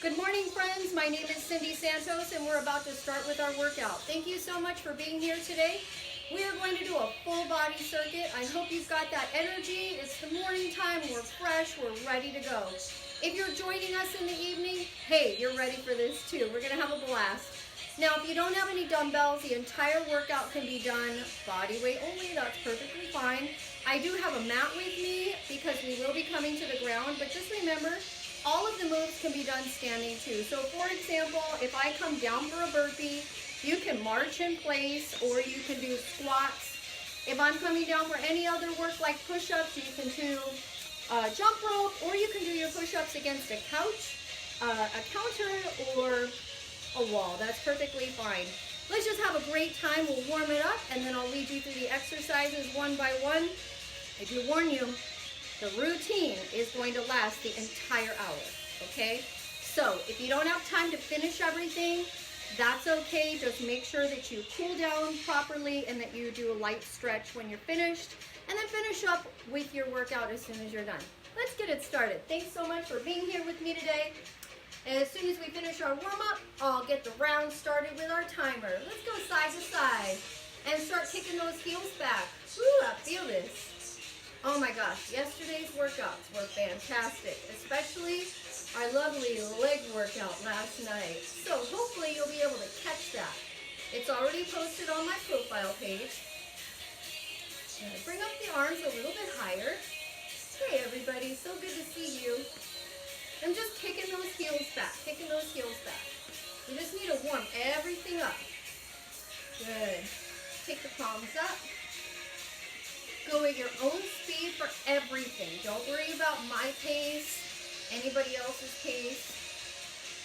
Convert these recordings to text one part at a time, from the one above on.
Good morning, friends. My name is Cindy Santos, and we're about to start with our workout. Thank you so much for being here today. We are going to do a full body circuit. I hope you've got that energy. It's the morning time. We're fresh. We're ready to go. If you're joining us in the evening, hey, you're ready for this too. We're going to have a blast. Now, if you don't have any dumbbells, the entire workout can be done body weight only. That's perfectly fine. I do have a mat with me because we will be coming to the ground, but just remember, all of the moves can be done standing too. So for example, if I come down for a burpee, you can march in place or you can do squats. If I'm coming down for any other work like push-ups, you can do jump rope, or you can do your push-ups against a couch, a counter, or a wall. That's perfectly fine. Let's just have a great time. We'll warm it up and then I'll lead you through the exercises one by one. I do warn you, the routine is going to last the entire hour, okay? So if you don't have time to finish everything, that's okay. Just make sure that you cool down properly and that you do a light stretch when you're finished, and then finish up with your workout as soon as you're done. Let's get it started. Thanks so much for being here with me today. And as soon as we finish our warm-up, I'll get the round started with our timer. Let's go side to side and start kicking those heels back. Woo, I feel this. Oh my gosh, yesterday's workouts were fantastic, especially our lovely leg workout last night. So hopefully you'll be able to catch that. It's already posted on my profile page. Bring up the arms a little bit higher. Hey everybody, so good to see you. I'm just kicking those heels back, kicking those heels back. We just need to warm everything up. Good. Take the palms up. Go at your own speed for everything. Don't worry about my pace, anybody else's pace.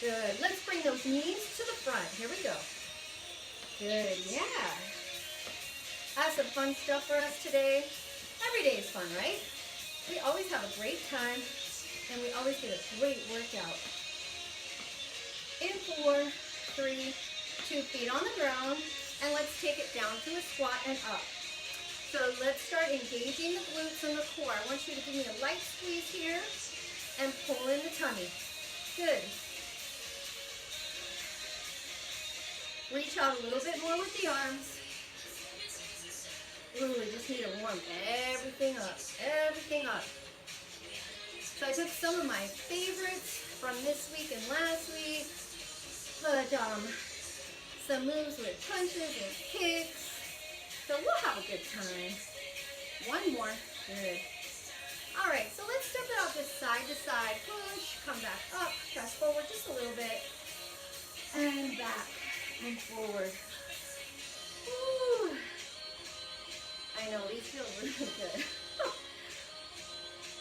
Good. Let's bring those knees to the front. Here we go. Good. Yeah. That's some fun stuff for us today. Every day is fun, right? We always have a great time, and we always get a great workout. In 4, 3, 2 feet on the ground, and let's take it down to a squat and up. So let's start engaging the glutes and the core. I want you to give me a light squeeze here and pull in the tummy. Good. Reach out a little bit more with the arms. Ooh, we just need to warm everything up, everything up. So I took some of my favorites from this week and last week, but some moves with punches and kicks. So we'll have a good time. One more. Good. All right, so let's step it out just side to side. Push, come back up, press forward just a little bit, and back and forward. Woo. I know, these feel really good.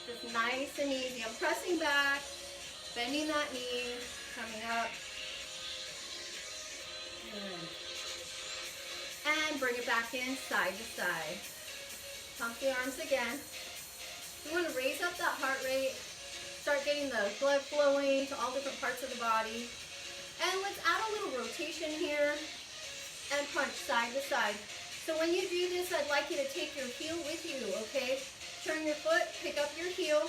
Just nice and easy. I'm pressing back, bending that knee, coming up. Good. And bring it back in side to side. Pump the arms again. We want to raise up that heart rate, start getting the blood flowing to all different parts of the body. And let's add a little rotation here and punch side to side. So when you do this, I'd like you to take your heel with you, okay? Turn your foot, pick up your heel,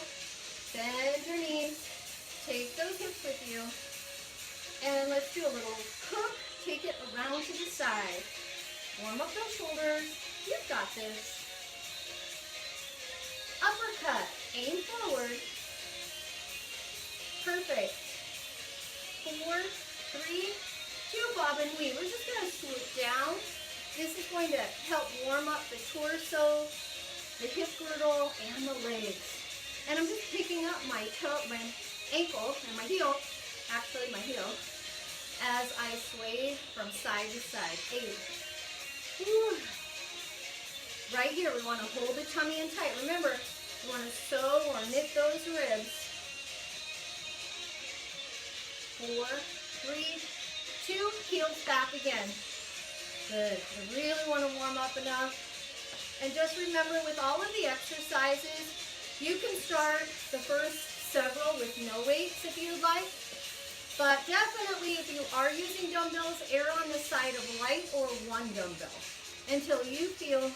bend your knees, take those hips with you, and let's do a little hook, take it around to the side. Warm up those shoulders. You've got this. Uppercut. Aim forward. Perfect. 4, 3, 2, bob and weave. We're just going to swoop down. This is going to help warm up the torso, the hip girdle, and the legs. And I'm just picking up my toe, my ankle, and my heel, actually my heel, as I sway from side to side. 8. Whew. Right here, we want to hold the tummy in tight. Remember, we want to sew or knit those ribs. 4, 3, 2, heels back again. Good. You really want to warm up enough. And just remember, with all of the exercises, you can start the first several with no weights if you'd like. But definitely, if you are using dumbbells, err on the side of light or one dumbbell until you feel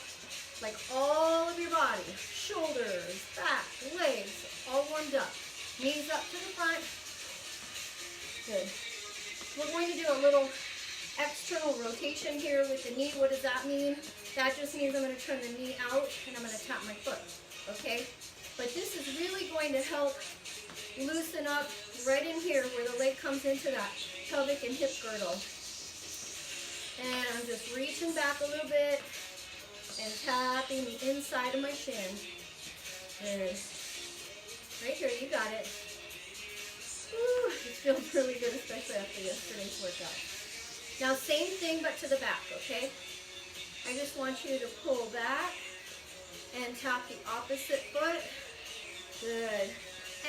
like all of your body, shoulders, back, legs, all warmed up. Knees up to the front. Good. We're going to do a little external rotation here with the knee. What does that mean? That just means I'm going to turn the knee out and I'm going to tap my foot, okay? But this is really going to help loosen up right in here where the leg comes into that pelvic and hip girdle. And I'm just reaching back a little bit and tapping the inside of my shin. Good. Right here, you got it. Woo, it feels really good, especially after yesterday's workout. Now, same thing, but to the back, okay? I just want you to pull back and tap the opposite foot. Good.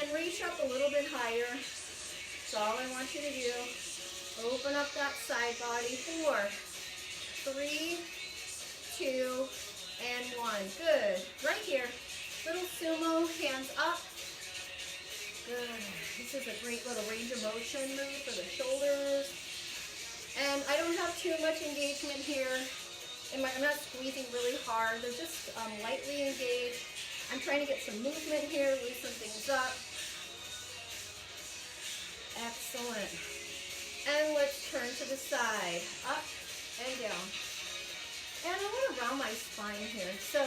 And reach up a little bit higher. That's all I want you to do. Open up that side body. 4, 3, 2, and 1. Good. Right here. Little sumo, hands up. Good. This is a great little range of motion move for the shoulders. And I don't have too much engagement here. I'm not squeezing really hard. They're just lightly engaged. I'm trying to get some movement here, loosen things up. Excellent. And let's turn to the side, up and down. And I want to round my spine here. So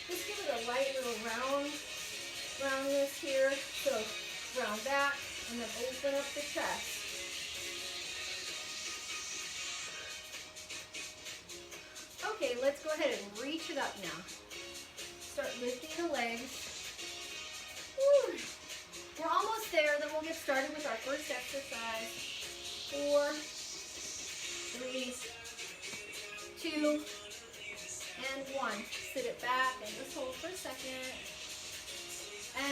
just give it a light little roundness here. So round back and then open up the chest. Okay, let's go ahead and reach it up now. Start lifting the legs. Woo. We're almost there, then we'll get started with our first exercise. 4, 3, 2, and 1. Sit it back and just hold for a second.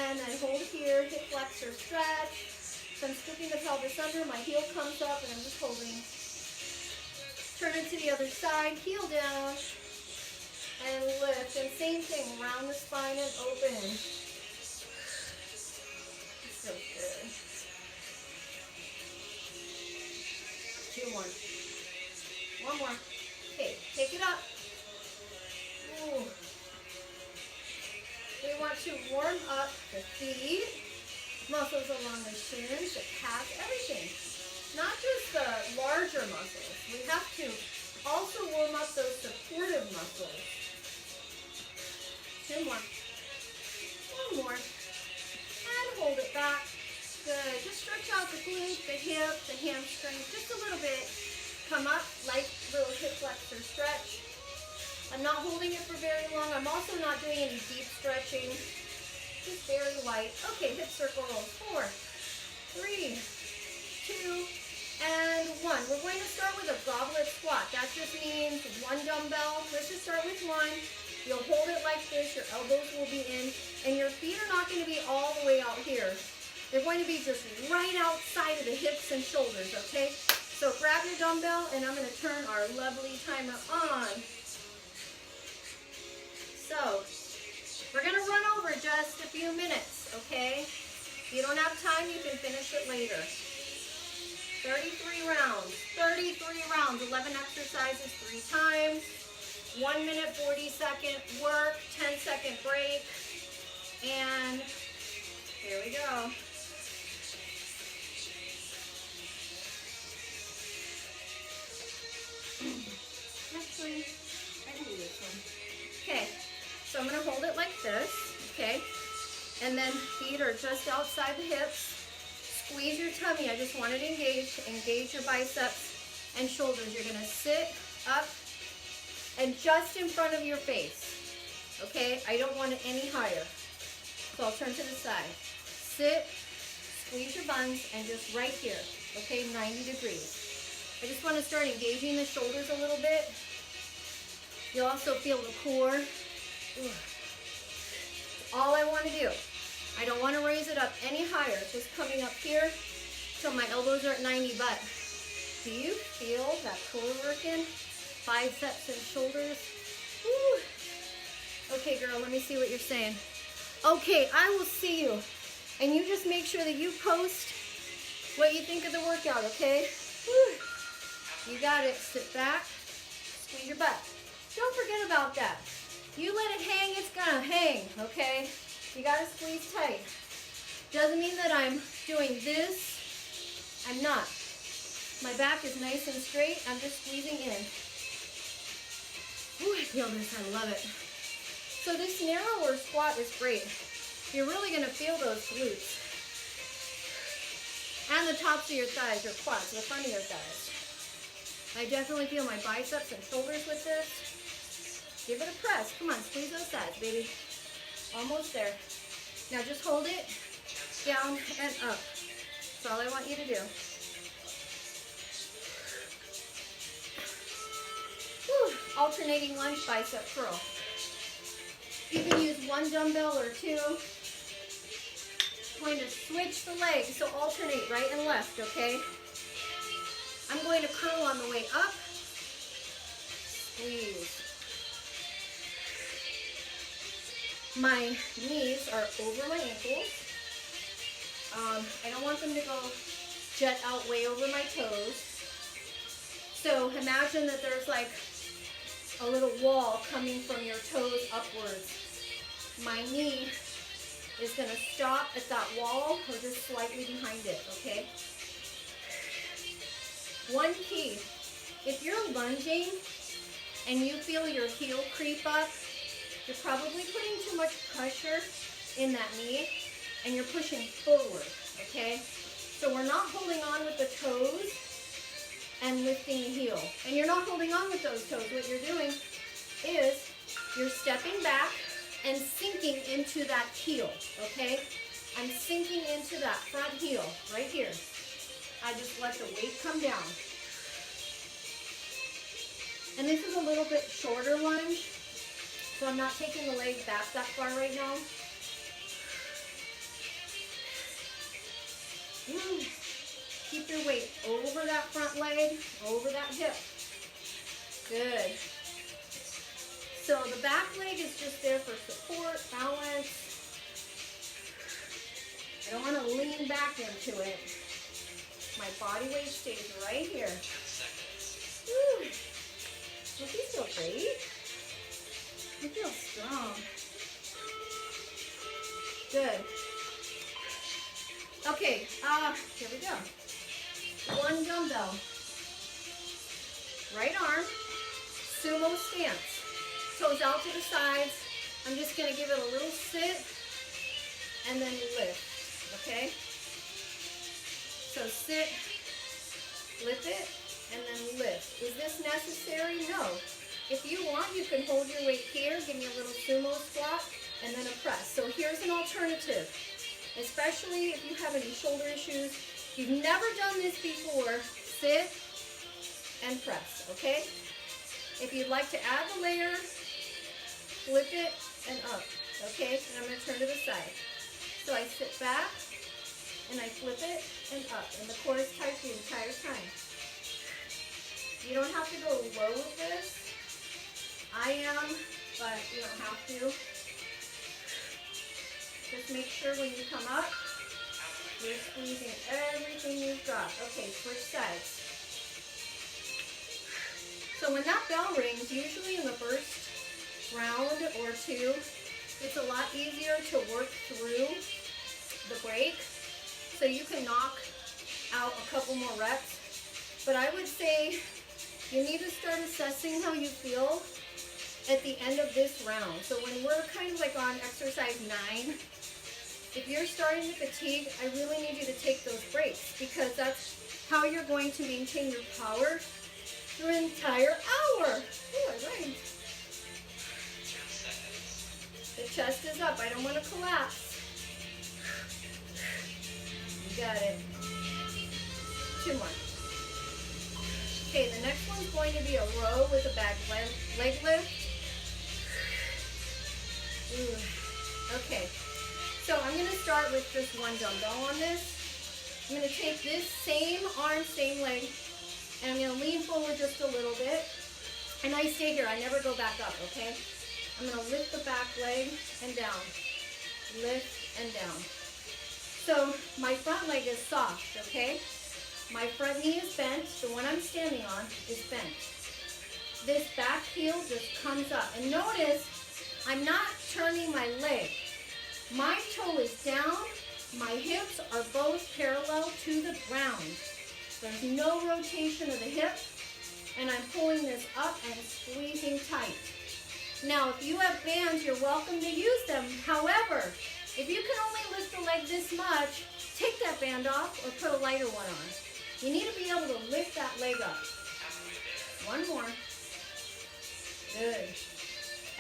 And then hold here, hip flexor stretch. So I'm scooping the pelvis under, my heel comes up, and I'm just holding. Turn it to the other side, heel down, and lift. And same thing, round the spine and open. So good. 2 more. 1 more. Okay, take it up. Ooh. We want to warm up the feet, muscles along the shins, the calves, everything. Not just the larger muscles. We have to also warm up those supportive muscles. 2 more. 1 more. And hold it back. Good. Just stretch out the glute, the hip, the hamstring, just a little bit. Come up, light little hip flexor stretch. I'm not holding it for very long. I'm also not doing any deep stretching. Just very light. Okay, hip circle rolls. 4, 3, 2, and 1. We're going to start with a goblet squat. That just means 1 dumbbell. Let's just start with 1. You'll hold it like this. Your elbows will be in, and your feet are not going to be all the way out here. They're going to be just right outside of the hips and shoulders, okay? So grab your dumbbell, and I'm going to turn our lovely timer on. So we're going to run over just a few minutes, okay? If you don't have time, you can finish it later. 33 rounds, 11 exercises, 3 times, 1 minute, 40-second work, 10-second break, and here we go. Actually, I can do this one. Okay, so I'm going to hold it like this, okay, and then feet are just outside the hips. Squeeze your tummy. I just want it engaged. Engage your biceps and shoulders. You're going to sit up and just in front of your face. Okay? I don't want it any higher. So I'll turn to the side. Sit, squeeze your buns, and just right here. Okay? 90 degrees. I just want to start engaging the shoulders a little bit. You'll also feel the core. All I want to do. I don't want to raise it up any higher. Just coming up here till my elbows are at 90, but do you feel that core working? Biceps and shoulders. Woo. Okay, girl, let me see what you're saying. Okay, I will see you. And you just make sure that you post what you think of the workout, okay? Woo. You got it. Sit back. Squeeze your butt. Don't forget about that. You let it hang, it's gonna hang, okay? You gotta squeeze tight. Doesn't mean that I'm doing this I'm not. My back is nice and straight. I'm just squeezing in. Ooh, I feel this. I love it. So this narrower squat is great. You're really going to feel those glutes. And the tops of your thighs, your quads, the front of your thighs. I definitely feel my biceps and shoulders with this. Give it a press. Come on, squeeze those sides, baby. Almost there. Now just hold it down and up. That's all I want you to do. Whew. Alternating lunge bicep curl. You can use one dumbbell or two. I'm going to switch the legs, so alternate right and left, okay? I'm going to curl on the way up. Squeeze. My knees are over my ankles. I don't want them to go jet out way over my toes. So imagine that there's like a little wall coming from your toes upwards. My knee is going to stop at that wall or just slightly behind it, okay? One key, if you're lunging and you feel your heel creep up, you're probably putting too much pressure in that knee and you're pushing forward, okay? So we're not holding on with the toes and lifting the heel. And you're not holding on with those toes. What you're doing is you're stepping back and sinking into that heel, okay? I'm sinking into that front heel right here. I just let the weight come down. And this is a little bit shorter lunge, so I'm not taking the leg back that far right now. Keep your weight over that front leg, over that hip. Good. So the back leg is just there for support, balance. I don't want to lean back into it. My body weight stays right here. Woo. Don't you feel great? You feel strong. Good. Okay, here we go. One dumbbell. Right arm, sumo stance. Toes out to the sides. I'm just going to give it a little sit and then lift, okay? So sit, lift it, and then lift. Is this necessary? No. If you want, you can hold your weight here, give me a little sumo squat, and then a press. So here's an alternative, especially if you have any shoulder issues. If you've never done this before, sit and press, okay? If you'd like to add the layer, flip it and up, okay? And I'm going to turn to the side. So I sit back and I flip it and up, and the core is tight the entire time. You don't have to go low with this. I am, but you don't have to. Just make sure when you come up, you're squeezing everything you've got. Okay, switch sides. So when that bell rings, usually in the first round or two, it's a lot easier to work through the break. So you can knock out a couple more reps. But I would say you need to start assessing how you feel at the end of this round. So when we're kind of like on exercise 9, if you're starting to fatigue, I really need you to take those breaks, because that's how you're going to maintain your power through an entire hour. Ooh, I rhymed. The chest is up. I don't want to collapse. You got it. 2 more. Okay, the next one's going to be a row with a back leg lift. Ooh. Okay. So I'm going to start with just one dumbbell on this. I'm going to take this same arm, same leg, and I'm going to lean forward just a little bit. And I stay here. I never go back up, okay? I'm going to lift the back leg and down. Lift and down. So my front leg is soft, okay? My front knee is bent. The one I'm standing on is bent. This back heel just comes up. And notice I'm not turning my leg. My toe is down. My hips are both parallel to the ground. There's no rotation of the hip, and I'm pulling this up and squeezing tight. Now, if you have bands, you're welcome to use them. However, if you can only lift the leg this much, take that band off or put a lighter one on. You need to be able to lift that leg up. One more. Good.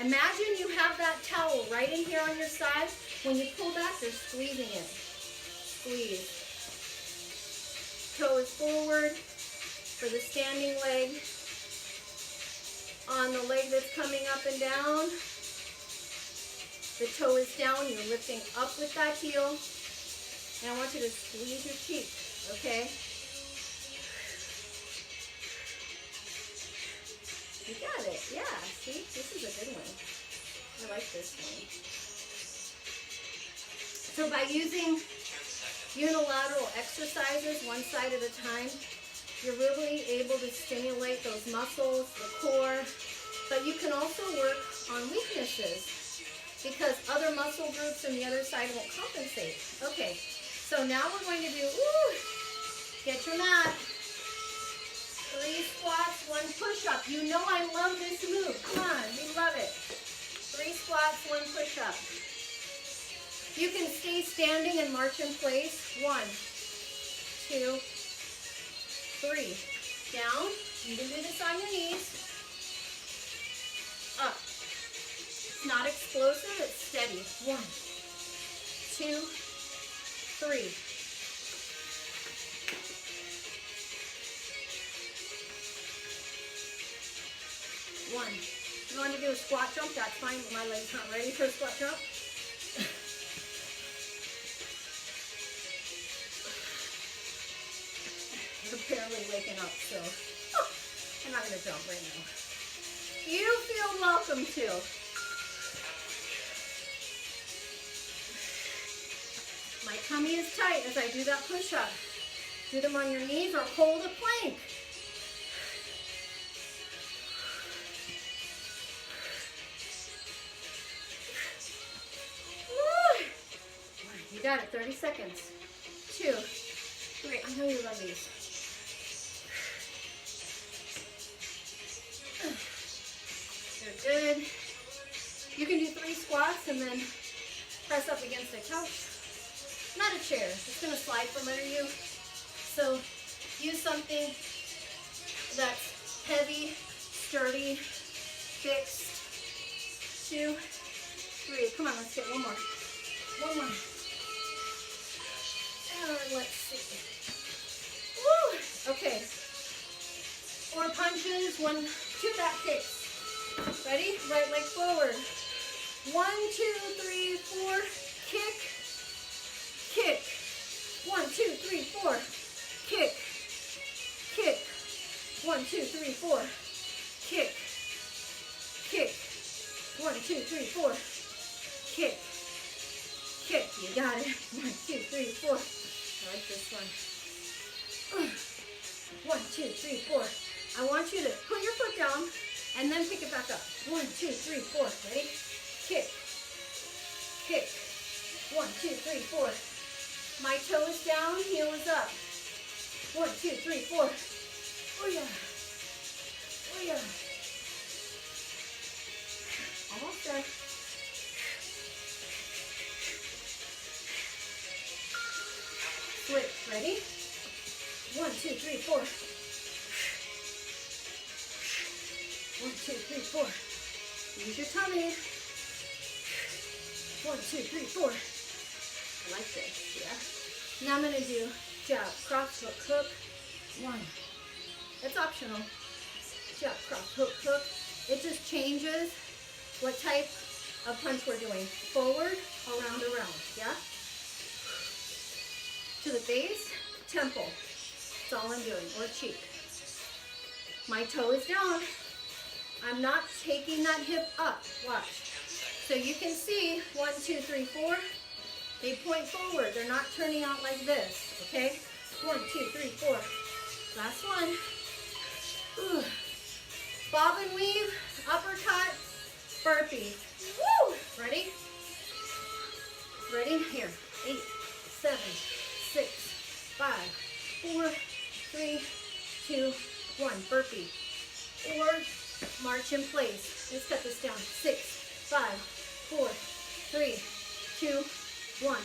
Imagine you have that towel right in here on your side. When you pull back, you're squeezing it. Squeeze. Toe is forward for the standing leg. On the leg that's coming up and down, the toe is down. You're lifting up with that heel. And I want you to squeeze your cheek, okay? You got it. Yeah, see? This is a good one. I like this one. So by using unilateral exercises, one side at a time, you're really able to stimulate those muscles, the core, but you can also work on weaknesses because other muscle groups on the other side won't compensate. Okay, so now we're going to do, get your mat. 3 squats, 1 push-up. You know I love this move. Come on, we love it. 3 squats, 1 push-up. You can stay standing and march in place. 1, 2, 3. Down. You can do this on your knees. Up. It's not explosive, it's steady. 1, 2, 3. One. If you want to do a squat jump, that's fine, but my leg's not ready for a squat jump. You're barely waking up, so I'm not going to jump right now. You feel welcome to. My tummy is tight as I do that push-up. Do them on your knees or hold a plank. You got it, 30 seconds. 2, 3, I know you love these. You're good. You can do 3 squats and then press up against a couch. Not a chair, it's gonna slide from under you. So use something that's heavy, sturdy, fixed. 2, 3, come on, let's get one more. One more. Let's see. Woo! Okay. 4 punches, 1, 2 back kicks. Ready? Right leg forward. 1, 2, 3, 4. Kick. Kick. 1, 2, 3, 4. Kick. Kick. 1, 2, 3, 4. Kick. Kick. 1, 2, 3, 4. Kick. Kick. You got it. 1, 2, 3, 4. I like this one. 1, 2, 3, 4. I want you to put your foot down and then pick it back up. 1, 2, 3, 4. Ready? Kick. Kick. 1, 2, 3, 4. My toe is down, heel is up. 1, 2, 3, 4. Oh yeah. Oh yeah. Almost there. Switch. Ready? 1, 2, 3, 4. 1, 2, 3, 4. Use your tummy. 1, 2, 3, 4. I like this, yeah? Now I'm going to do jab, cross, hook, hook. 1. It's optional. Jab, cross, hook, hook. It just changes what type of punch we're doing. Forward, around, around, yeah? To the base, temple. That's all I'm doing, or cheek. My toe is down. I'm not taking that hip up. Watch. So you can see 1, 2, 3, 4. They point forward. They're not turning out like this. Okay? 1, 2, 3, 4. Last one. Ooh. Bob and weave, uppercut, burpee. Woo! Ready? Ready? Here. 8, 7, 6, 5, 4, 3, 2, 1. Burpee. Or march in place. Let's cut this down. 6, 5, 4, 3, 2, 1.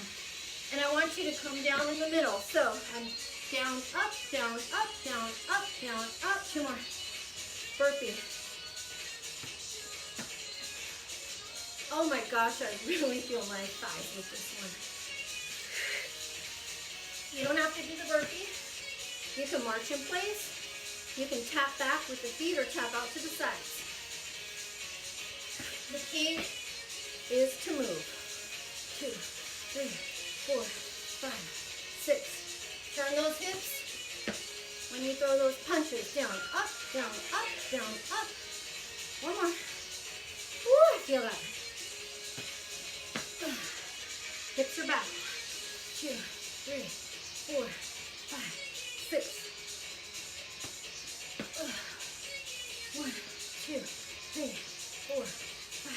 And I want you to come down in the middle. So I'm down, up, down, up, down, up, down, up. 2 more. Burpee. Oh my gosh, I really feel my thighs with this one. You don't have to do the burpee. You can march in place. You can tap back with the feet or tap out to the sides. The key is to move. 2, 3, 4, 5, 6. Turn those hips when you throw those punches. Down, up, down, up, down, up. 1 more. Woo, I feel that. Hips are back. 2, 3, 4, 5, 6. 1, 2, 3, 4, 5,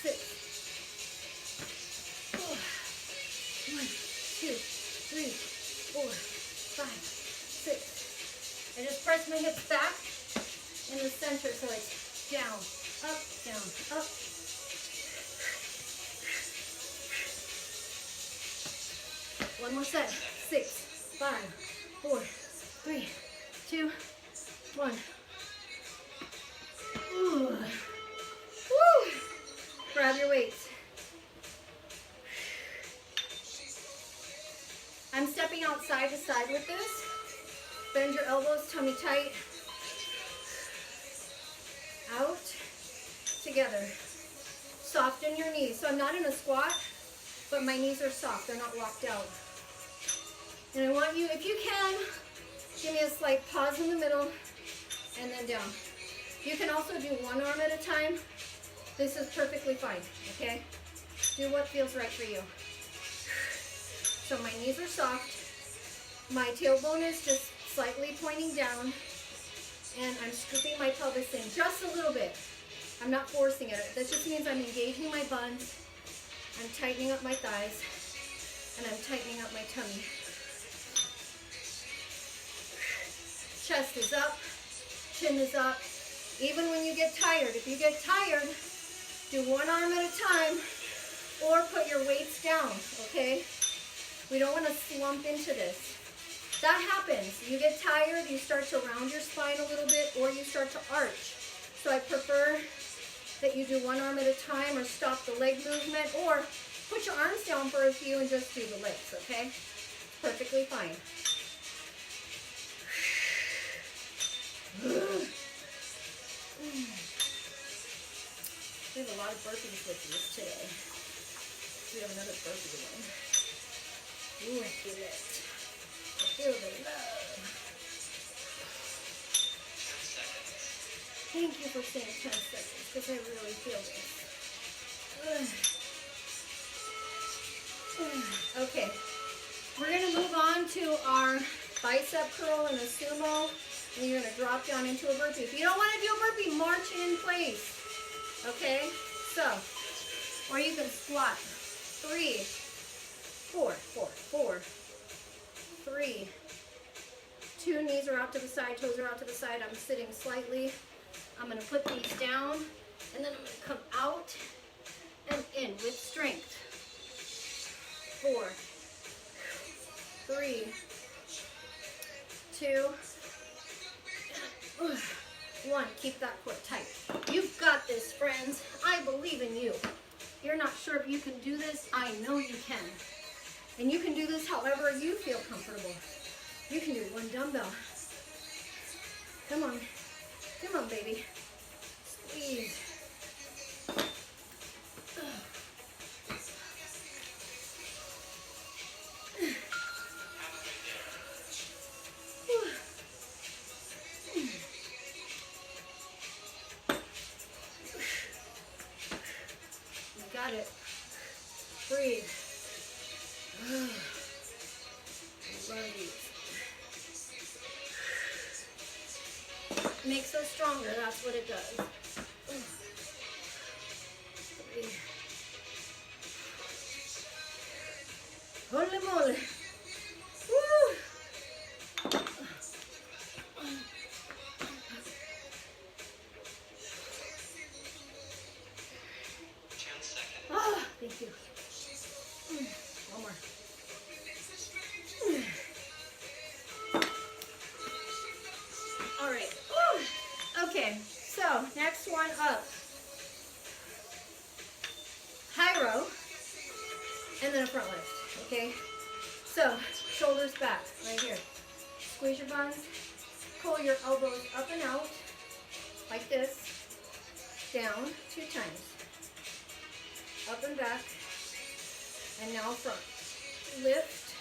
6. 1, 2, 3, 4, 5, 6. I just press my hips back in the center so it's down, up. One more set. 6, 5, 4, 3, 2, 1. Ooh. Woo. Grab your weights. I'm stepping out side to side with this. Bend your elbows, tummy tight. Out, together. Soften your knees. So I'm not in a squat, but my knees are soft. They're not locked out. And I want you, if you can, give me a slight pause in the middle and then down. You can also do one arm at a time. This is perfectly fine, okay? Do what feels right for you. So my knees are soft. My tailbone is just slightly pointing down. And I'm scooping my pelvis in just a little bit. I'm not forcing it. That just means I'm engaging my buns. I'm tightening up my thighs. And I'm tightening up my tummy. Chest is up. Chin is up. Even when you get tired, if you get tired, do one arm at a time or put your weights down, okay? We don't want to slump into this. That happens. You get tired, you start to round your spine a little bit, or you start to arch. So I prefer that you do one arm at a time or stop the leg movement, or put your arms down for a few and just do the legs, okay? Perfectly fine. We have a lot of burpees with this today. We have another burpee one. Ooh, I feel it. I feel the love. Thank you for saying 10 seconds, because I really feel this. Okay, we're going to move on to our bicep curl and a sumo, and you're going to drop down into a burpee. If you don't want to do a burpee, march in place. Okay, so, or you can squat. 3, 4, 3. 2 knees are out to the side, toes are out to the side. I'm sitting slightly. I'm going to put these down, and then I'm going to come out and in with strength. 4, 3, 2, 1. Keep that core tight. You've got this, friends. I believe in you. You're not sure if you can do this. I know you can. And you can do this however you feel comfortable. You can do one dumbbell. Come on. Come on, baby. Squeeze. Got it. Breathe. Love you. Makes us stronger. That's what it does. Breathe. Holy moly. Woo. Next one up. High row, and then a front lift, okay? So, shoulders back, right here. Squeeze your buns, pull your elbows up and out, like this, down 2 times. Up and back, and now front. Lift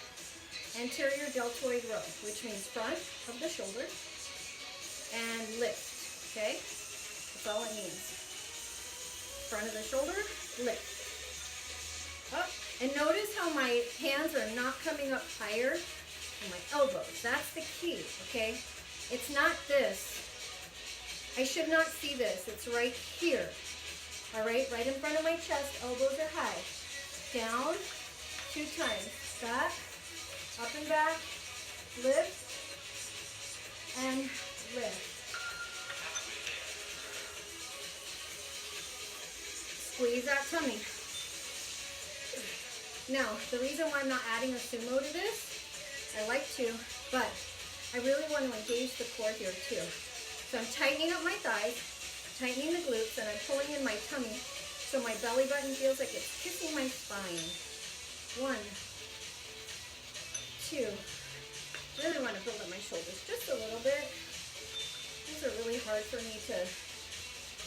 anterior deltoid row, which means front of the shoulder, and lift, okay? That's all it means. Front of the shoulder, lift. Up. And notice how my hands are not coming up higher than my elbows. That's the key, okay? It's not this. I should not see this. It's right here. All right, right in front of my chest, elbows are high. Down, 2 times. Back, up and back, lift, and lift. Squeeze that tummy. Now, the reason why I'm not adding a sumo to this, I like to, but I really want to engage the core here too. So I'm tightening up my thighs, tightening the glutes, and I'm pulling in my tummy so my belly button feels like it's kissing my spine. 1, 2. Really want to build up my shoulders just a little bit. These are really hard for me to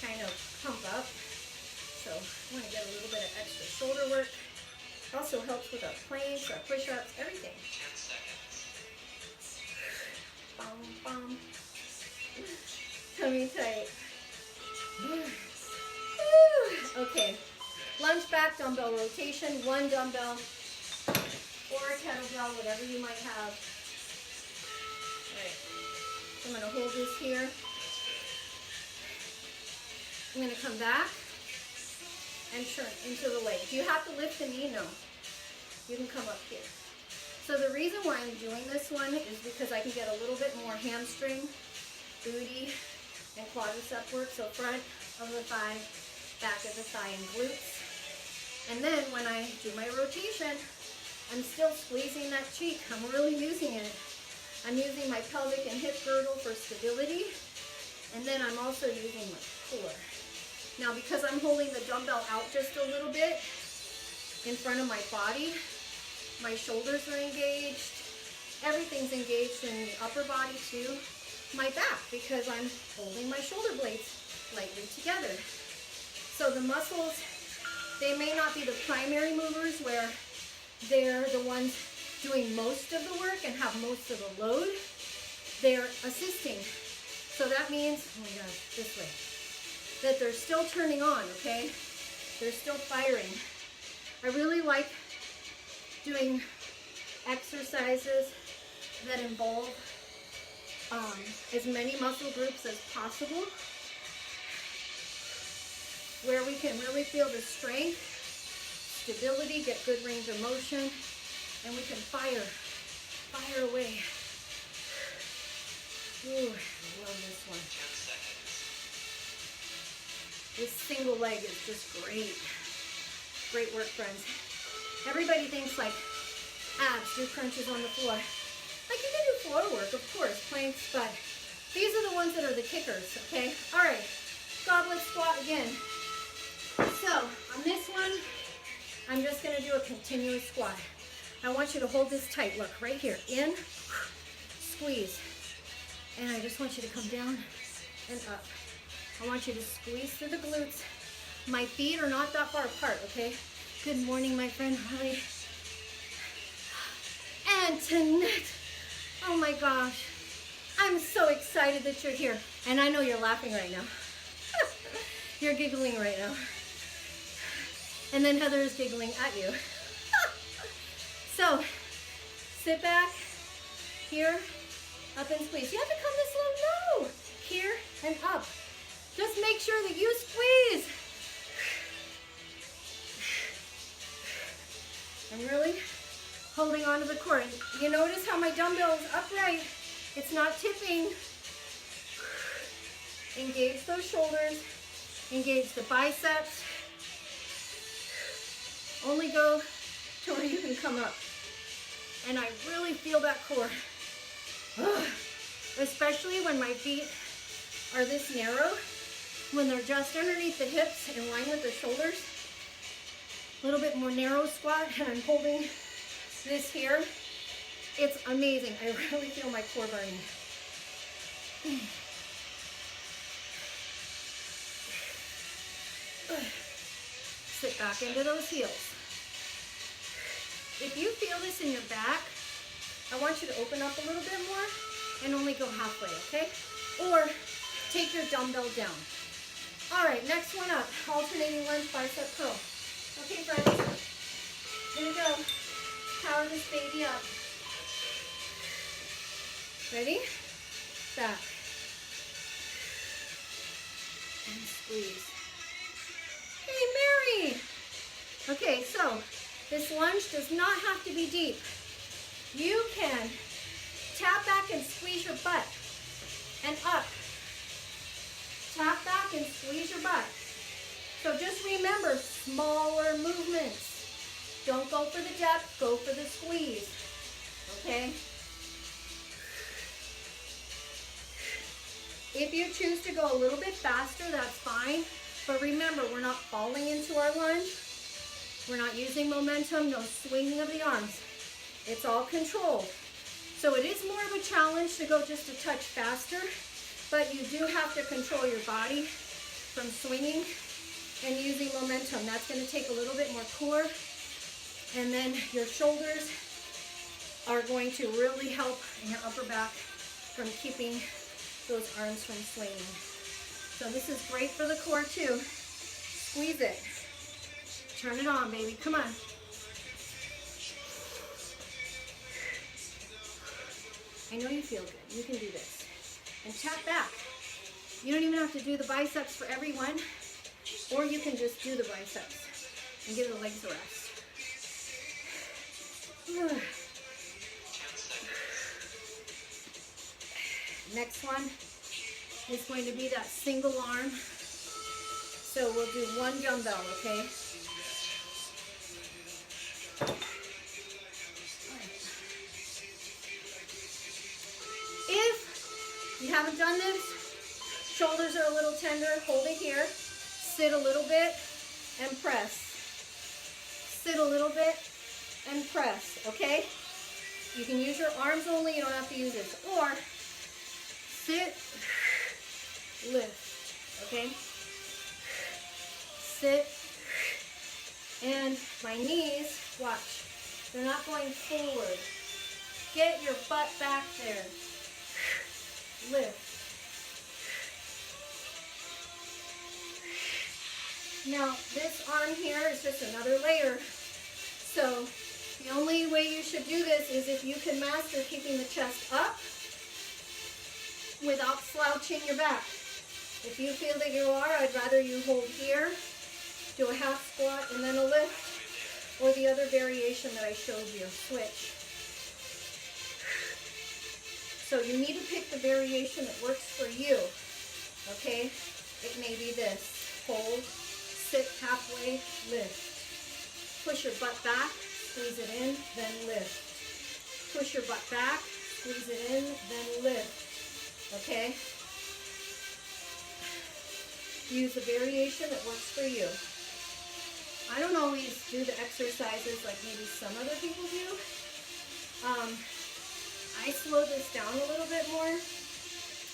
kind of pump up. So I want to get a little bit of extra shoulder work. Also helps with our planks, our push-ups, everything. Bum, bum. Tummy tight. Okay. Lunge back dumbbell rotation. 1 dumbbell or a kettlebell, whatever you might have. All right. So I'm going to hold this here. I'm going to come back and turn into the leg. Do you have to lift the knee? No. You can come up here. So the reason why I'm doing this one is because I can get a little bit more hamstring, booty, and quadricep work. So front of the thigh, back of the thigh, and glutes. And then when I do my rotation, I'm still squeezing that cheek. I'm really using it. I'm using my pelvic and hip girdle for stability. And then I'm also using my core. Now, because I'm holding the dumbbell out just a little bit in front of my body, my shoulders are engaged. Everything's engaged in the upper body too. My back, because I'm holding my shoulder blades lightly together. So the muscles, they may not be the primary movers where they're the ones doing most of the work and have most of the load. They're assisting. So that means, oh my God, this way. That they're still turning on, okay? They're still firing. I really like doing exercises that involve as many muscle groups as possible, where we can really feel the strength, stability, get good range of motion, and we can fire away. Ooh, I love this one. This single leg is just great. Great work, friends. Everybody thinks like abs, do crunches on the floor. Like you can do floor work, of course, planks, but these are the ones that are the kickers, okay? All right, goblet squat again. So on this one, I'm just gonna do a continuous squat. I want you to hold this tight, look, right here, in, squeeze. And I just want you to come down and up. I want you to squeeze through the glutes. My feet are not that far apart, okay? Good morning, my friend Holly. Antoinette. Oh my gosh. I'm so excited that you're here. And I know you're laughing right now. You're giggling right now. And then Heather is giggling at you. So, sit back, here, up and squeeze. You have to come this low, no. Here and up. Just make sure that you squeeze. I'm really holding on to the core. And you notice how my dumbbell is upright. It's not tipping. Engage those shoulders. Engage the biceps. Only go to where you can come up. And I really feel that core. Ugh. Especially when my feet are this narrow. when they're just underneath the hips in line with the shoulders. A little bit more narrow squat, and I'm holding this here. It's amazing. I really feel my core burning. Sit back into those heels. If you feel this in your back, I want you to open up a little bit more and only go halfway, okay? Or take your dumbbell down. All right, next one up, alternating lunge bicep curl. Okay, friends, here we go. Power this baby up. Ready? Back. And squeeze. Hey, Mary! Okay, so this lunge does not have to be deep. You can tap back and squeeze your butt and up. Tap back and squeeze your butt. So just remember, smaller movements. Don't go for the depth, go for the squeeze. Okay? If you choose to go a little bit faster, that's fine. But remember, we're not falling into our lunge. We're not using momentum, no swinging of the arms. It's all controlled. So it is more of a challenge to go just a touch faster, but you do have to control your body from swinging and using momentum. That's going to take a little bit more core, and then your shoulders are going to really help in your upper back from keeping those arms from swinging. So this is great for the core too. Squeeze it. Turn it on, baby. Come on. I know you feel good. You can do this. And tap back. You don't even have to do the biceps for everyone, or you can just do the biceps and give the legs a rest. Next one is going to be that single arm. So we'll do one dumbbell, okay? If you haven't done this, shoulders are a little tender, hold it here. Sit a little bit and press. Sit a little bit and press, okay? You can use your arms only, you don't have to use this. Or sit, lift, okay? Sit, and my knees, watch, they're not going forward. Get your butt back there. Lift. Now, this arm here is just another layer. So, the only way you should do this is if you can master keeping the chest up without slouching your back. If you feel that you are, I'd rather you hold here, do a half squat and then a lift, or the other variation that I showed you, switch. So you need to pick the variation that works for you, okay? It may be this, hold, sit halfway, lift. Push your butt back, squeeze it in, then lift. Push your butt back, squeeze it in, then lift, okay? Use the variation that works for you. I don't always do the exercises like maybe some other people do. I slow this down a little bit more,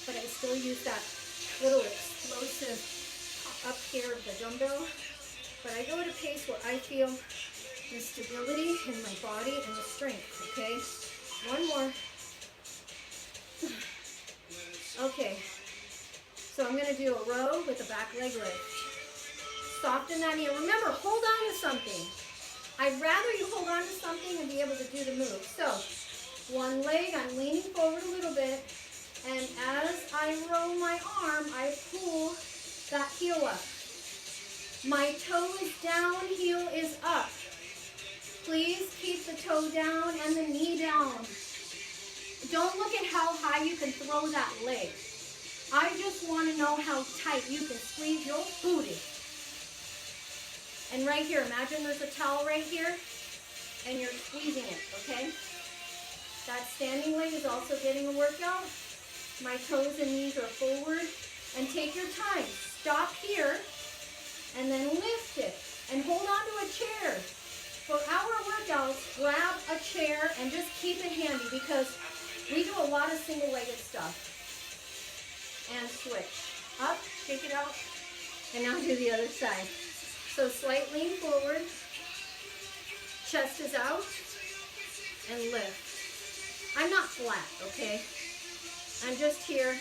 but I still use that little explosive up here of the dumbbell. But I go at a pace where I feel the stability in my body and the strength, okay? One more. Okay, so I'm gonna do a row with a back leg lift. Soften that knee. Remember, hold on to something. I'd rather you hold on to something and be able to do the move. So, one leg, I'm leaning forward a little bit, and as I roll my arm, I pull that heel up. My toe is down, heel is up. Please keep the toe down and the knee down. Don't look at how high you can throw that leg. I just want to know how tight you can squeeze your booty. And right here, imagine there's a towel right here, and you're squeezing it, okay? That standing leg is also getting a workout. My toes and knees are forward, And take your time. Stop here and then lift it. And hold on to a chair. For our workouts, grab a chair and just keep it handy because we do a lot of single-legged stuff. And switch. Up, shake it out, and now do the other side. So slight lean forward, chest is out, and lift. I'm not flat, okay? I'm just here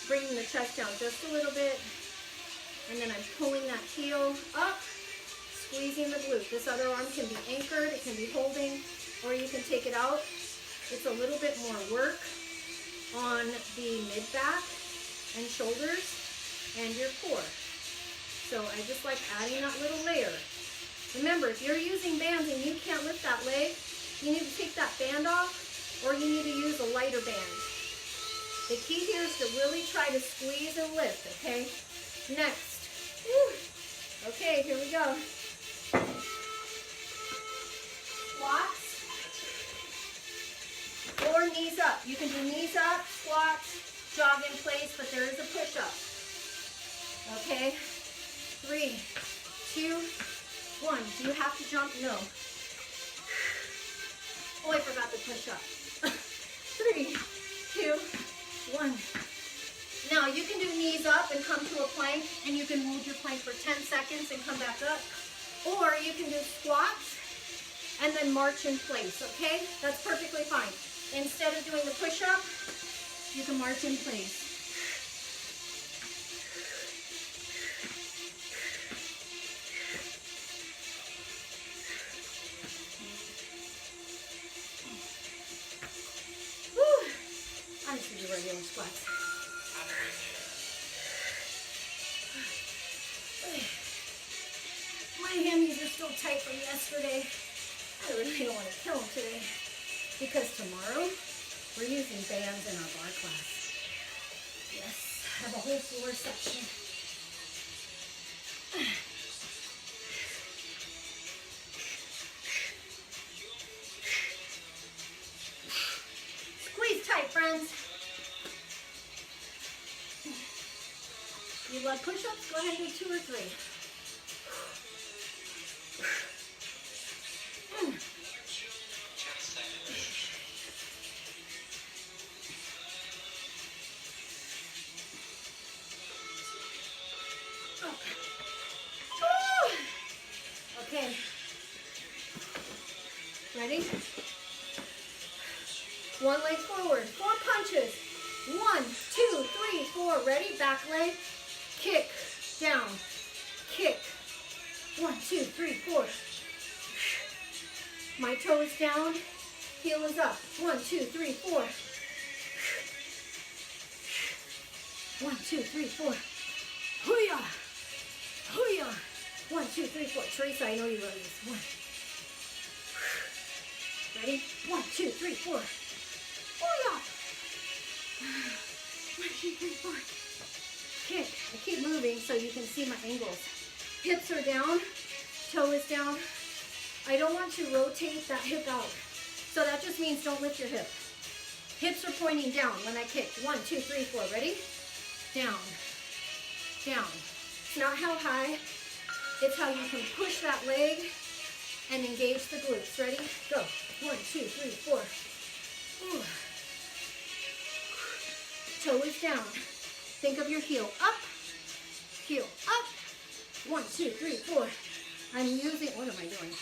bringing the chest down just a little bit, and then I'm pulling that heel up, squeezing the glute. This other arm can be anchored, it can be holding, or you can take it out. It's a little bit more work on the mid-back and shoulders and your core. So I just like adding that little layer. Remember, if you're using bands and you can't lift that leg, you need to take that band off or you need to use a lighter band. The key here is to really try to squeeze and lift, okay? Next. Woo. Okay, here we go. Squats. Or knees up. You can do knees up, squats, jog in place, but there is a push-up. Okay? 3, 2, 1. Do you have to jump? No. Oh, I forgot the push-up. 3, 2, 1. Now, you can do knees up and come to a plank, and you can hold your plank for 10 seconds and come back up. Or you can do squats and then march in place, okay? That's perfectly fine. Instead of doing the push-up, you can march in place. Whew. I'm just going to do regular squats. My hammies are still tight from yesterday. I really don't want to kill them today because tomorrow we're using bands in our bar class. Yes, I have a whole floor section. Squeeze tight, friends. You love push-ups? Go ahead and do 2 or 3. Okay. Ready? One leg forward. 4 punches. 1, 2, 3, 4. Ready? Back leg. Kick. Down. Kick. 1, 2, 3, 4. My toe is down. Heel is up. 1, 2, 3, 4. 1, 2, 3, 4. Hoo-yah! Hoo-yah! 1, 2, 3, 4. Teresa, I know you love this. 1. Ready? 1, 2, 3, 4. Hoo-yah! 1, 2, 3, 4. Kick. I keep moving so you can see my angles. Hips are down. Toe is down. I don't want to rotate that hip out. So that just means don't lift your hip. Hips are pointing down when I kick. 1, 2, 3, 4. Ready? Down. Down. It's not how high. It's how you can push that leg and engage the glutes. Ready? Go. 1, 2, 3, 4. Ooh. Toe is down. Think of your heel up. Heel up. 1, 2, 3, 4. I'm using, what am I doing?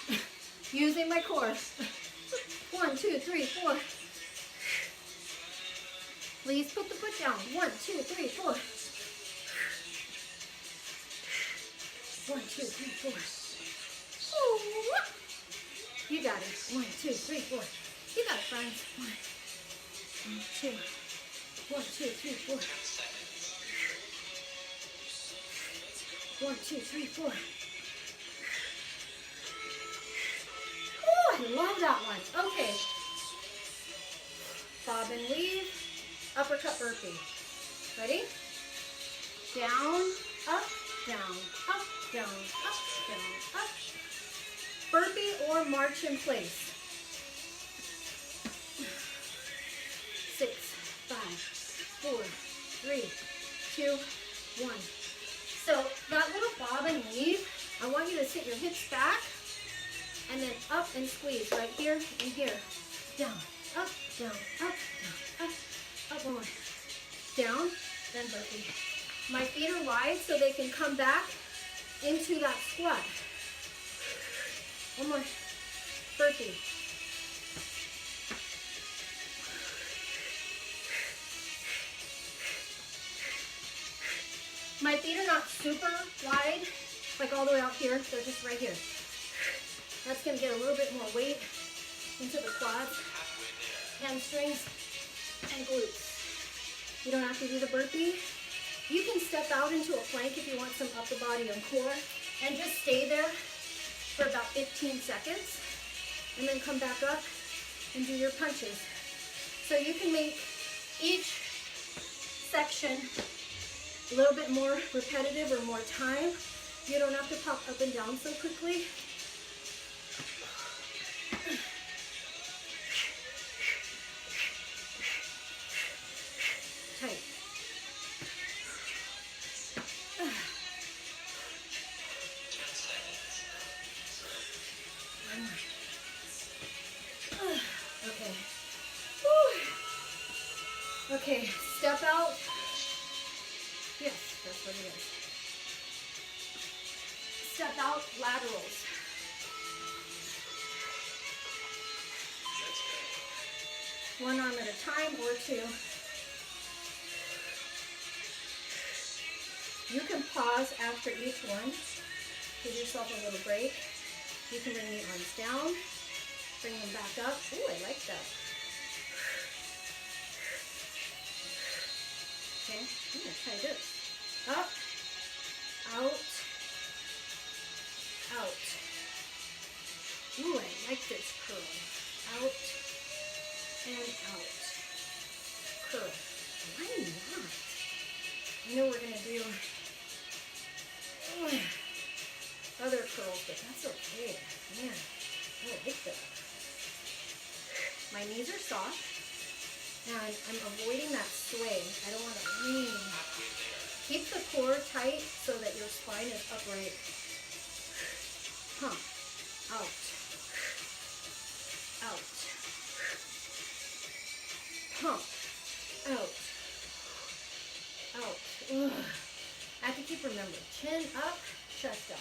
Using my core. 1, 2, 3, 4. Please put the foot down. 1, 2, 3, 4. 1, 2, 3, 4. Ooh. You got it. 1, 2, 3, 4. You got it, friends. 1, 2. 1, 2, 3, 4. 1, 2, 3, 4. Oh, I love that one. Okay. Bob and weave. Uppercut burpee. Ready? Down, up, down, up, down, up, down, up. Burpee or march in place. 6, 5, 4, 3, 2, 1. So that little bob and weave, I want you to sit your hips back and then up and squeeze right here and here. Down, up, down, up, down, up, one more. Down, then burpee. My feet are wide so they can come back into that squat. One more. Burpee. My feet are not super wide, like all the way out here. They're just right here. That's going to get a little bit more weight into the quads, hamstrings, and glutes. You don't have to do the burpee. You can step out into a plank if you want some upper body and core, and just stay there for about 15 seconds, and then come back up and do your punches. So you can make each section a little bit more repetitive or more time. You don't have to pop up and down so quickly. Tight. Okay. Whew. Okay, step out. Yes, that's what it is. Step out laterals. One arm at a time or two. You can pause after each one. Give yourself a little break. You can bring the arms down, bring them back up. Ooh, I like that. Okay, I'm gonna try this. Up, out, out. Ooh, I like this curl. Out and out. Curl. Why not? I know we're gonna do other curls, but that's okay. Man, I like that. My knees are soft, and I'm avoiding that sway. I don't want to lean. Keep the core tight so that your spine is upright. Pump. Out. Out. Pump. Out. Out. Ugh. I have to keep remembering. Chin up, chest up.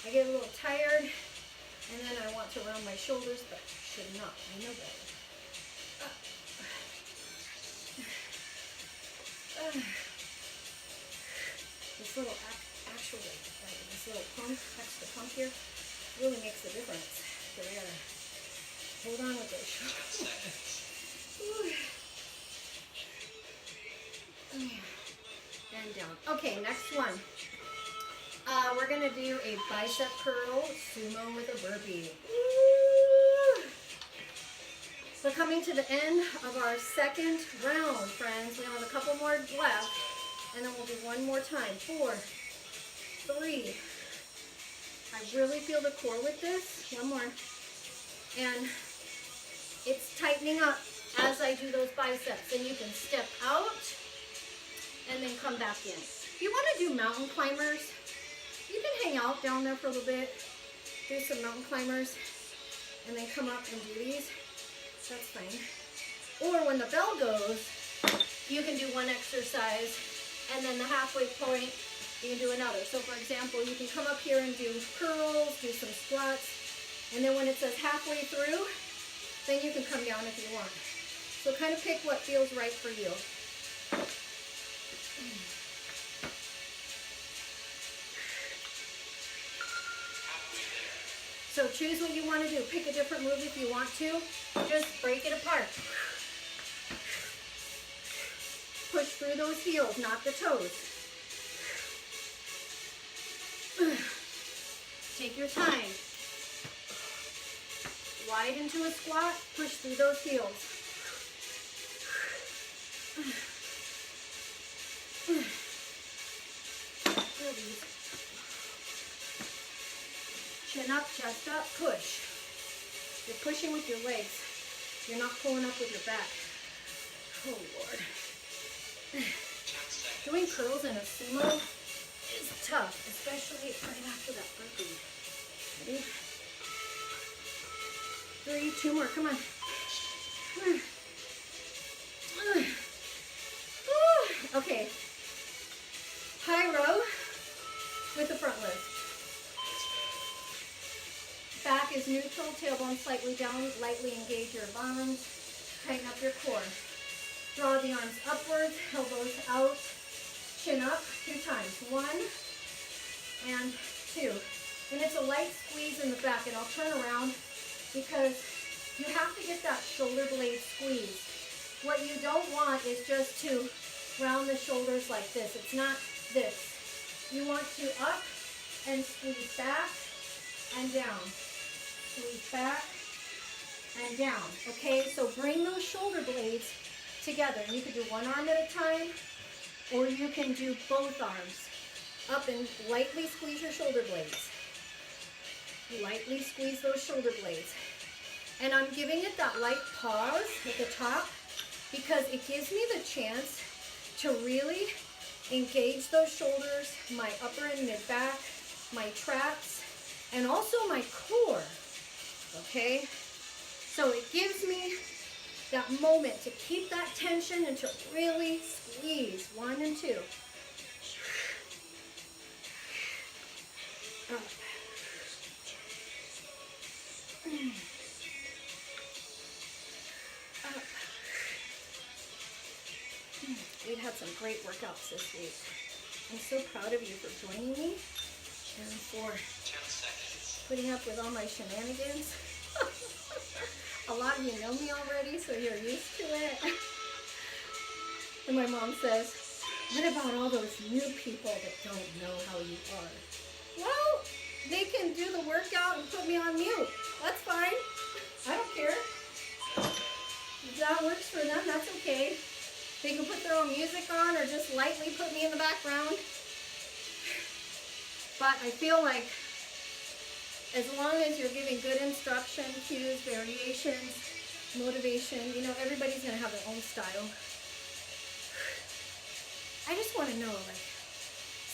I get a little tired, and then I want to round my shoulders, but should not. I know better. This little this little pump, extra pump here, really makes a difference. So we gotta hold on with those shoulders. And down. Okay, next one. We're gonna do a bicep curl sumo with a burpee. We're coming to the end of our second round, friends. We have a couple more left, and then we'll do one more time. 4, 3. I really feel the core with this. One more. And it's tightening up as I do those biceps. And you can step out and then come back in. If you want to do mountain climbers, you can hang out down there for a little bit, do some mountain climbers, and then come up and do these. That's fine. Or when the bell goes, you can do one exercise, and then the halfway point, you can do another. So for example, you can come up here and do curls, do some squats, and then when it says halfway through, then you can come down if you want. So kind of pick what feels right for you. So choose what you want to do. Pick a different move if you want to. Just break it apart. Push through those heels, not the toes. Take your time. Wide into a squat, push through those heels. Feel these. Chin up, chest up, push. You're pushing with your legs. You're not pulling up with your back. Oh, Lord. Doing curls in a sumo is tough, especially right after that burpee. Ready? 3, 2 more, come on. Okay. High row with the front lift. Back is neutral, tailbone slightly down, lightly engage your bones, tighten up your core. Draw the arms upwards, elbows out, chin up 2 times. 1 and 2. And it's a light squeeze in the back, and I'll turn around because you have to get that shoulder blade squeeze. What you don't want is just to round the shoulders like this. It's not this. You want to up and squeeze back and down. Squeeze back and down. Okay, so bring those shoulder blades together. You can do one arm at a time, or you can do both arms. Up and lightly squeeze your shoulder blades. Lightly squeeze those shoulder blades. And I'm giving it that light pause at the top because it gives me the chance to really engage those shoulders, my upper and mid back, my traps, and also my core. Okay? So it gives me that moment to keep that tension and to really squeeze. 1 and 2. Up. Up. We've had some great workouts this week. I'm so proud of you for joining me and for putting up with all my shenanigans. A lot of you know me already, so you're used to it. And my mom says, what about all those new people that don't know how you are? Well, they can do the workout and put me on mute. That's fine. I don't care. If that works for them, that's okay. They can put their own music on or just lightly put me in the background. But I feel like as long as you're giving good instruction, cues, variations, motivation, you know, everybody's going to have their own style. I just want to know, like,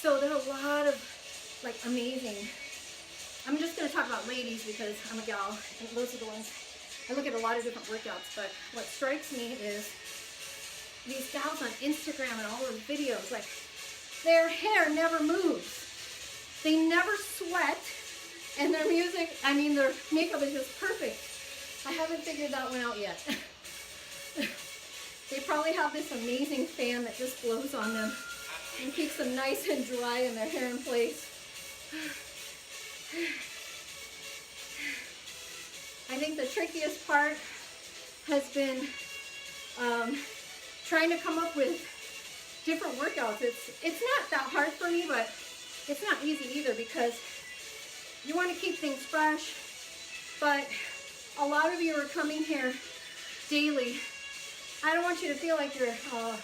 so there are a lot of, like, amazing, I'm just going to talk about ladies because I'm a gal, and those are the ones, I look at a lot of different workouts, but what strikes me is these gals on Instagram and all those videos, like, their hair never moves. They never sweat, and their music, I mean, their makeup is just perfect. I haven't figured that one out yet. They probably have this amazing fan that just blows on them and keeps them nice and dry and their hair in place. I think the trickiest part has been trying to come up with different workouts. It's not that hard for me, but it's not easy either because you want to keep things fresh, but a lot of you are coming here daily. I don't want you to feel like you're, oh,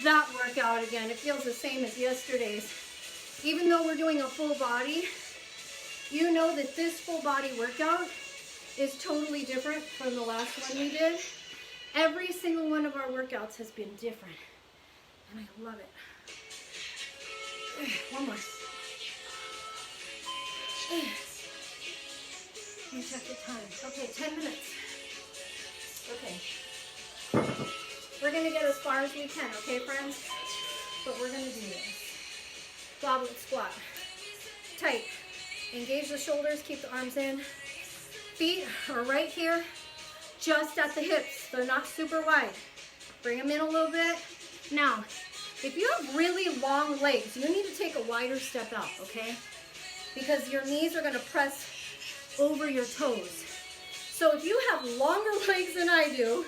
that workout again. It feels the same as yesterday's. Even though we're doing a full body, you know that this full body workout is totally different from the last one we did. Every single one of our workouts has been different, and I love it. One more. Let me check the time. Okay, 10 minutes. Okay. We're going to get as far as we can, okay, friends? But we're going to do this. Goblet squat. Tight. Engage the shoulders, keep the arms in. Feet are right here, just at the hips. They're not super wide. Bring them in a little bit. Now, if you have really long legs, you need to take a wider step out, okay? Because your knees are going to press over your toes. So if you have longer legs than I do,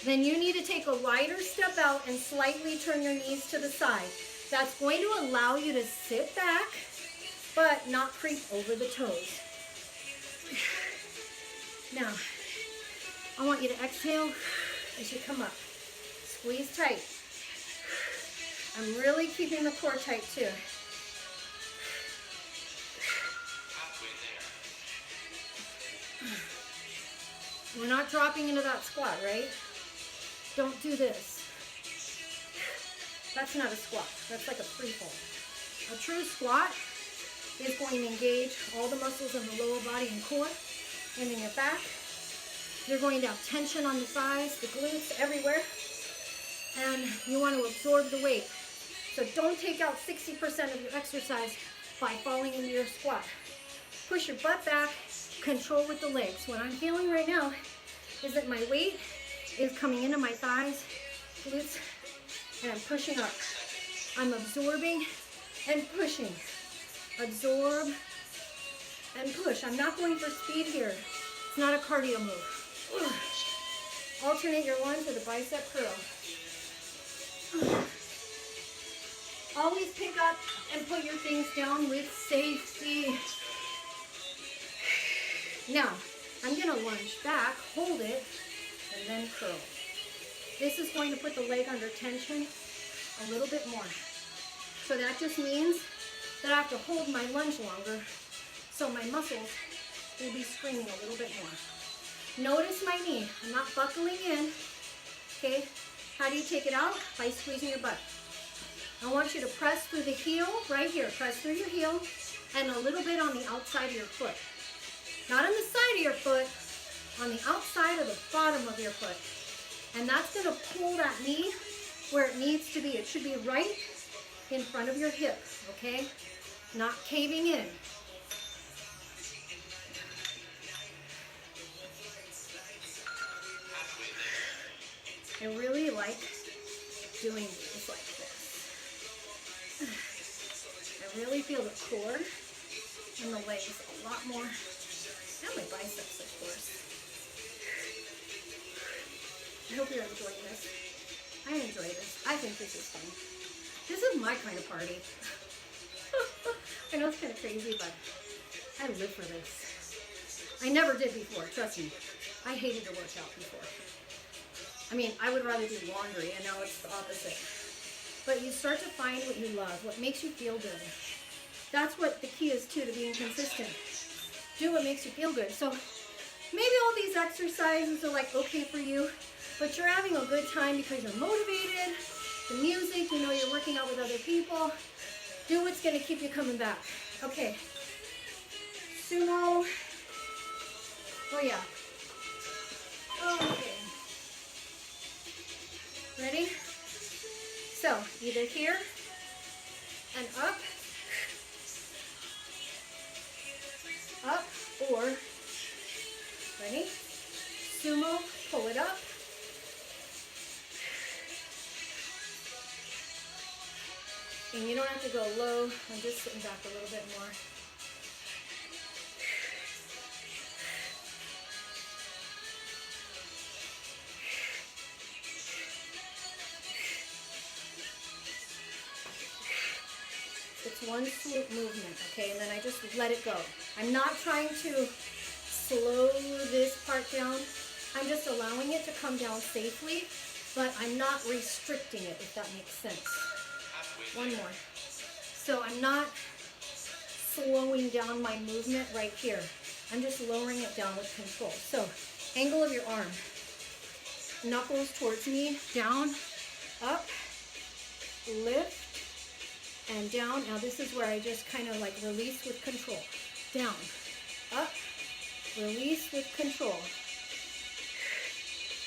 then you need to take a wider step out and slightly turn your knees to the side. That's going to allow you to sit back, but not creep over the toes. Now, I want you to exhale as you come up. Squeeze tight. I'm really keeping the core tight too. We're not dropping into that squat, right? Don't do this. That's not a squat. That's like a free fall. A true squat is going to engage all the muscles of the lower body and core and in your back. You're going to have tension on the thighs, the glutes, everywhere. And you want to absorb the weight. So don't take out 60% of your exercise by falling into your squat. Push your butt back, control with the legs. What I'm feeling right now is that my weight is coming into my thighs, glutes, and I'm pushing up. I'm absorbing and pushing. Absorb and push. I'm not going for speed here. It's not a cardio move. Alternate your lunge with a bicep curl. Always pick up and put your things down with safety. Now, I'm going to lunge back, hold it, and then curl. This is going to put the leg under tension a little bit more. So that just means that I have to hold my lunge longer, so my muscles will be screaming a little bit more. Notice my knee. I'm not buckling in. Okay? How do you take it out? By squeezing your butt. I want you to press through the heel, right here. Press through your heel and a little bit on the outside of your foot. Not on the side of your foot, on the outside of the bottom of your foot. And that's going to pull that knee where it needs to be. It should be right in front of your hip, okay? Not caving in. I really like doing this like this. I really feel the core and the legs a lot more. And my biceps, of course. I hope you're enjoying this. I enjoy this. I think this is fun. This is my kind of party. I know it's kind of crazy, but I live for this. I never did before, trust me. I hated to work out before. I mean, I would rather do laundry, and now it's the opposite. But you start to find what you love, what makes you feel good. That's what the key is, too, to being consistent. Do what makes you feel good. So maybe all these exercises are like okay for you, but you're having a good time because you're motivated. The music, you know you're working out with other people. Do what's going to keep you coming back. Okay. Sumo. Oh, yeah. Okay. Ready? So, either here and up, or, ready? Sumo, pull it up. And you don't have to go low. I'm just sitting back a little bit more. It's one swoop movement, okay? And then I just let it go. I'm not trying to slow this part down. I'm just allowing it to come down safely, but I'm not restricting it, if that makes sense. One more. So I'm not slowing down my movement right here. I'm just lowering it down with control. So, angle of your arm. Knuckles towards me, down, up, lift, and down. Now this is where I just kind of like release with control. Down, up, release with control.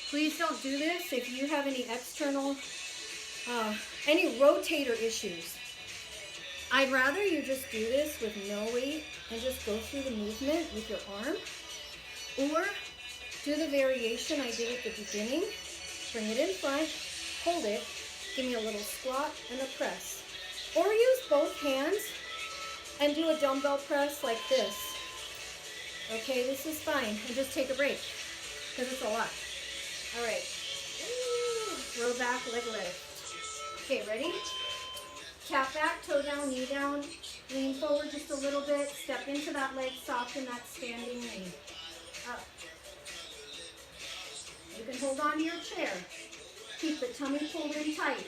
Please don't do this if you have any external, any rotator issues. I'd rather you just do this with no weight and just go through the movement with your arm, or do the variation I did at the beginning. Bring it in front, hold it, give me a little squat and a press. Or use both hands and do a dumbbell press like this. Okay, this is fine. And just take a break because it's a lot. All right. Roll back, leg lift. Okay, ready? Tap back, toe down, knee down. Lean forward just a little bit. Step into that leg, soften that standing knee. Up. You can hold on to your chair. Keep the tummy pulled in tight.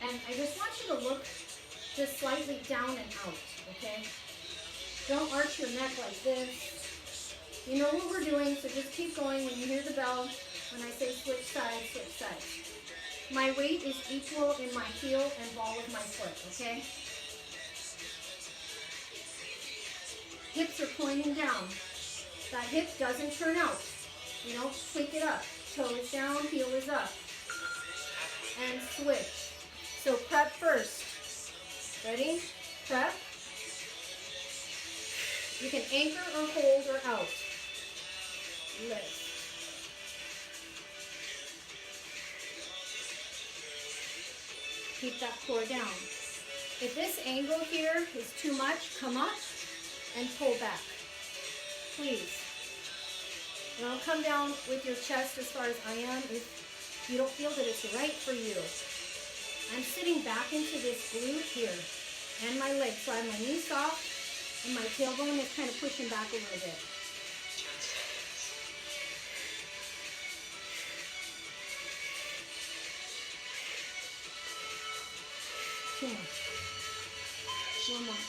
And I just want you to look just slightly down and out, okay? Don't arch your neck like this. You know what we're doing, so just keep going. When you hear the bell, when I say switch sides, switch sides. My weight is equal in my heel and ball of my foot, okay? Hips are pointing down. That hip doesn't turn out. You know, shake it up. Toe is down, heel is up. And switch. So prep first. Ready? Prep. You can anchor or hold or out. Lift. Keep that core down. If this angle here is too much, come up and pull back. Please. Don't come down with your chest as far as I am if you don't feel that it's right for you. I'm sitting back into this glute here and my legs. So I have my knees soft and my tailbone is kind of pushing back a little bit. Two more. One more.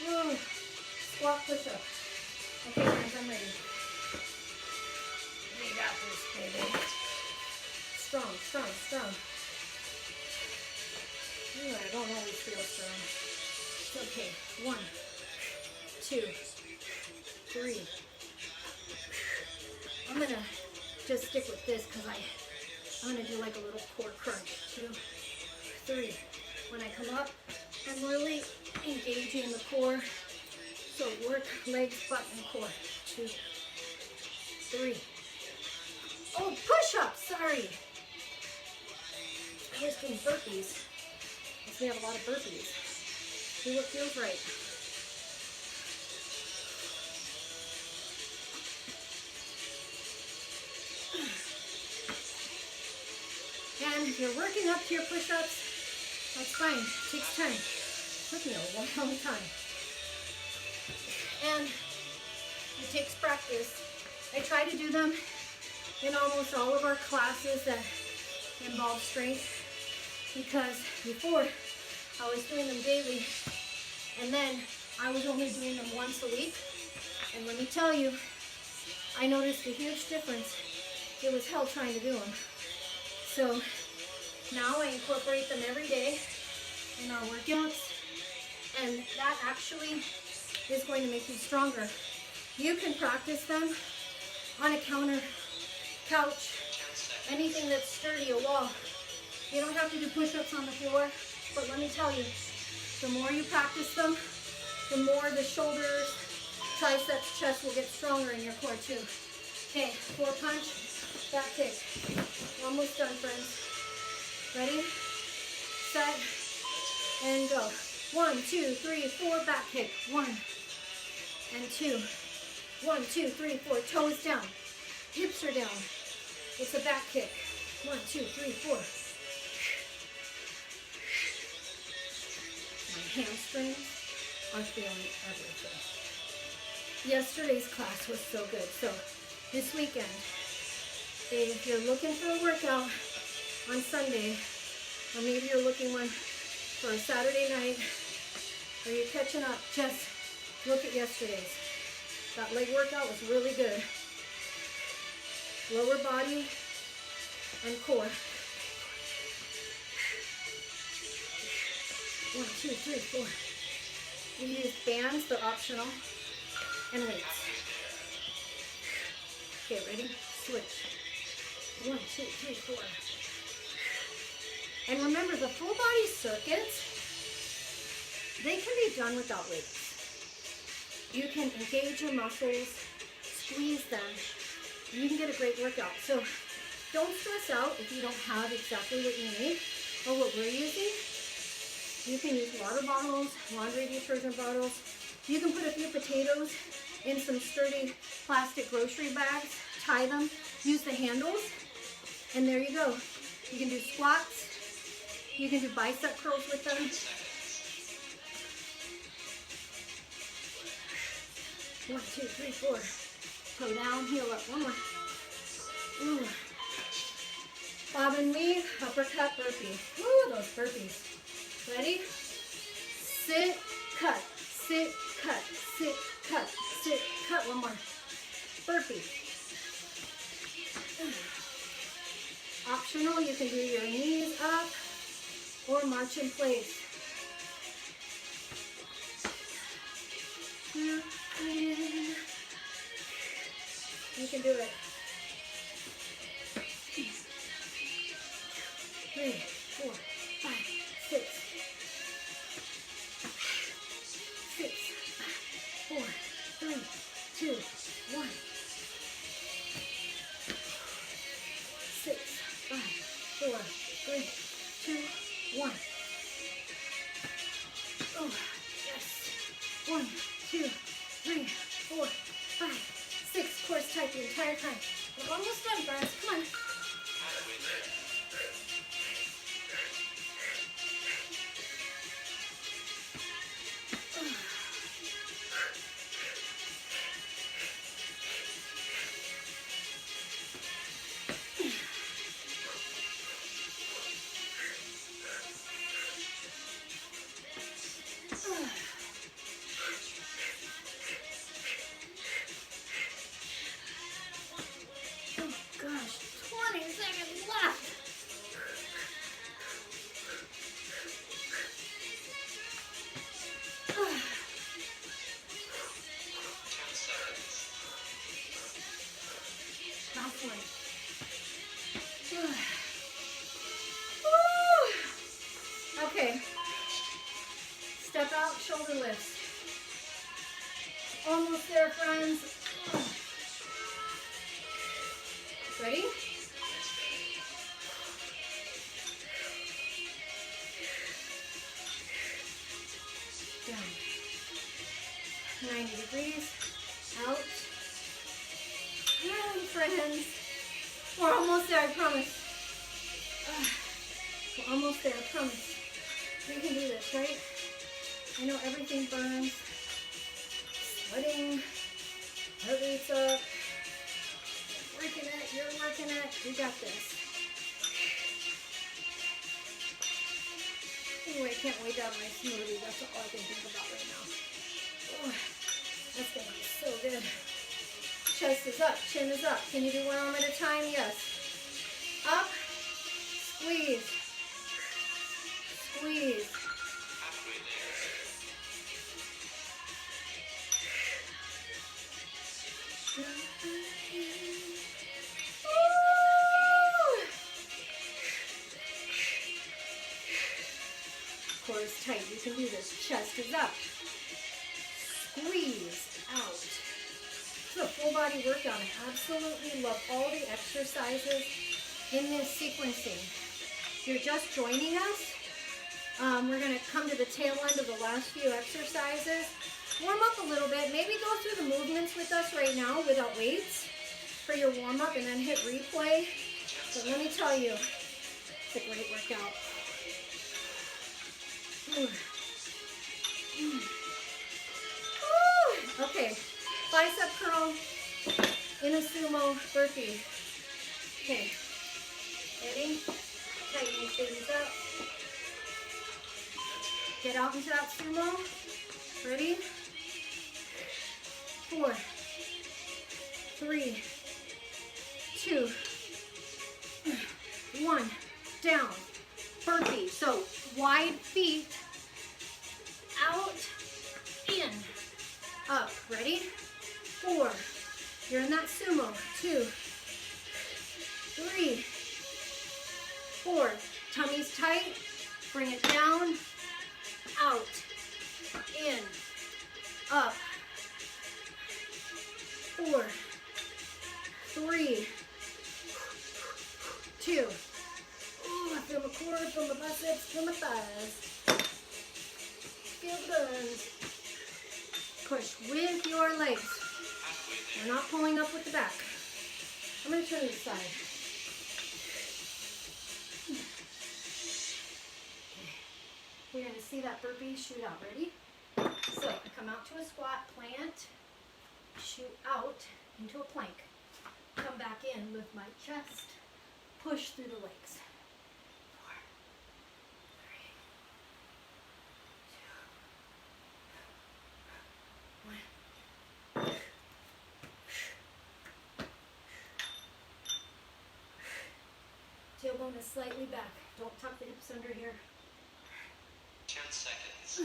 Whoa. Squat push-up. Okay, friends, I'm ready. We got this, baby. Strong, strong, strong. Ooh, I don't always feel strong. It's okay. 1, 2, 3. I'm gonna just stick with this because I'm gonna do like a little core crunch. 2, 3. When I come up, I'm really engaging the core. So work legs, butt, and core. 2, 3. Oh, push-ups, sorry. I was doing burpees. Because we have a lot of burpees. Do what feels right. And if you're working up to your push-ups, that's fine. It takes time. It took me a long time. And it takes practice. I try to do them in almost all of our classes that involve strength because before I was doing them daily and then I was only doing them once a week. And let me tell you, I noticed a huge difference. It was hell trying to do them. So now I incorporate them every day in our workouts, and that actually is going to make you stronger. You can practice them on a counter, couch, anything that's sturdy, a wall. You don't have to do push-ups on the floor, but let me tell you, the more you practice them, the more the shoulders, triceps, chest will get stronger in your core too. Okay, 4 punch, back kick. Almost done, friends. Ready, set, and go. 1, 2, 3, 4, back kick. 1 and 2. 1, 2, 3, 4. Toes down. Hips are down. It's a back kick. 1, 2, 3, 4. My hamstrings are feeling everything. Yesterday's class was so good. So this weekend, if you're looking for a workout on Sunday, or maybe you're looking one for a Saturday night, or you're catching up, just look at yesterday's. That leg workout was really good. Lower body and core. 1, 2, 3, 4. We use bands, they're optional, and weights. Okay, ready? Switch. 1, 2, 3, 4. And remember, the full body circuits, they can be done without weights. You can engage your muscles, squeeze them, and you can get a great workout. So don't stress out if you don't have exactly what you need or what we're using. You can use water bottles, laundry detergent bottles. You can put a few potatoes in some sturdy plastic grocery bags, tie them, use the handles, and there you go. You can do squats. You can do bicep curls with them. 1, 2, 3, 4. Toe down, heel up. One more. Ooh. Bob and weave, uppercut burpee. Ooh, those burpees. Ready? Sit, cut. Sit, cut, sit, cut, sit, cut. One more. Burpee. Optional, you can do your knees up or march in place. You can do it. 3, 4, 5, 6. 6, 4, 3, 2, 1. 6, 5, 4, 3, 2, 1. Oh, yes. 1, 2, 3, 4, 5, 6. Course tight the entire time. We're almost done, guys. Come on. Okay. Step out, shoulder lifts. Almost there, friends. Ready? Down. 90 degrees. Out. And friends, we're almost there, I promise. We're almost there, I promise. We can do this, right? I know everything burns. Sweating. Heart rate's up. Working it, you're working it. We got this. Anyway, I can't wait to have my smoothie. That's all I can think about right now. Oh, that's going to be so good. Chest is up, chin is up. Can you do one arm at a time? Yes. Up, squeeze. Squeeze. Core is tight. You can do this. Chest is up. Squeeze out. This is a full body workout. I absolutely love all the exercises in this sequencing. If you're just joining us, we're going to come to the tail end of the last few exercises. Warm up a little bit. Maybe go through the movements with us right now without weights for your warm up and then hit replay. But let me tell you, it's a great workout. Okay, bicep curl in a sumo burpee. Okay, ready? Tighten these babies up. Get out into that sumo. Ready? 4, 3, 2, 1. Down. Burpee. So wide feet. Out. In. Up. Ready? 4. You're in that sumo. 2, 3, 4. Tummy's tight. Bring it down. Out. In. Up. 4, 3, 2. Ooh, I feel my core, feel my biceps, feel my thighs. Feel the burns. Push with your legs. We're not pulling up with the back. I'm going to turn this side. We're going to see that burpee shoot out. Ready? So I come out to a squat, plant, shoot out into a plank. Come back in, lift my chest, push through the legs. 4, 3, 2, collarbone is slightly back. Don't tuck the hips under here. 10 seconds.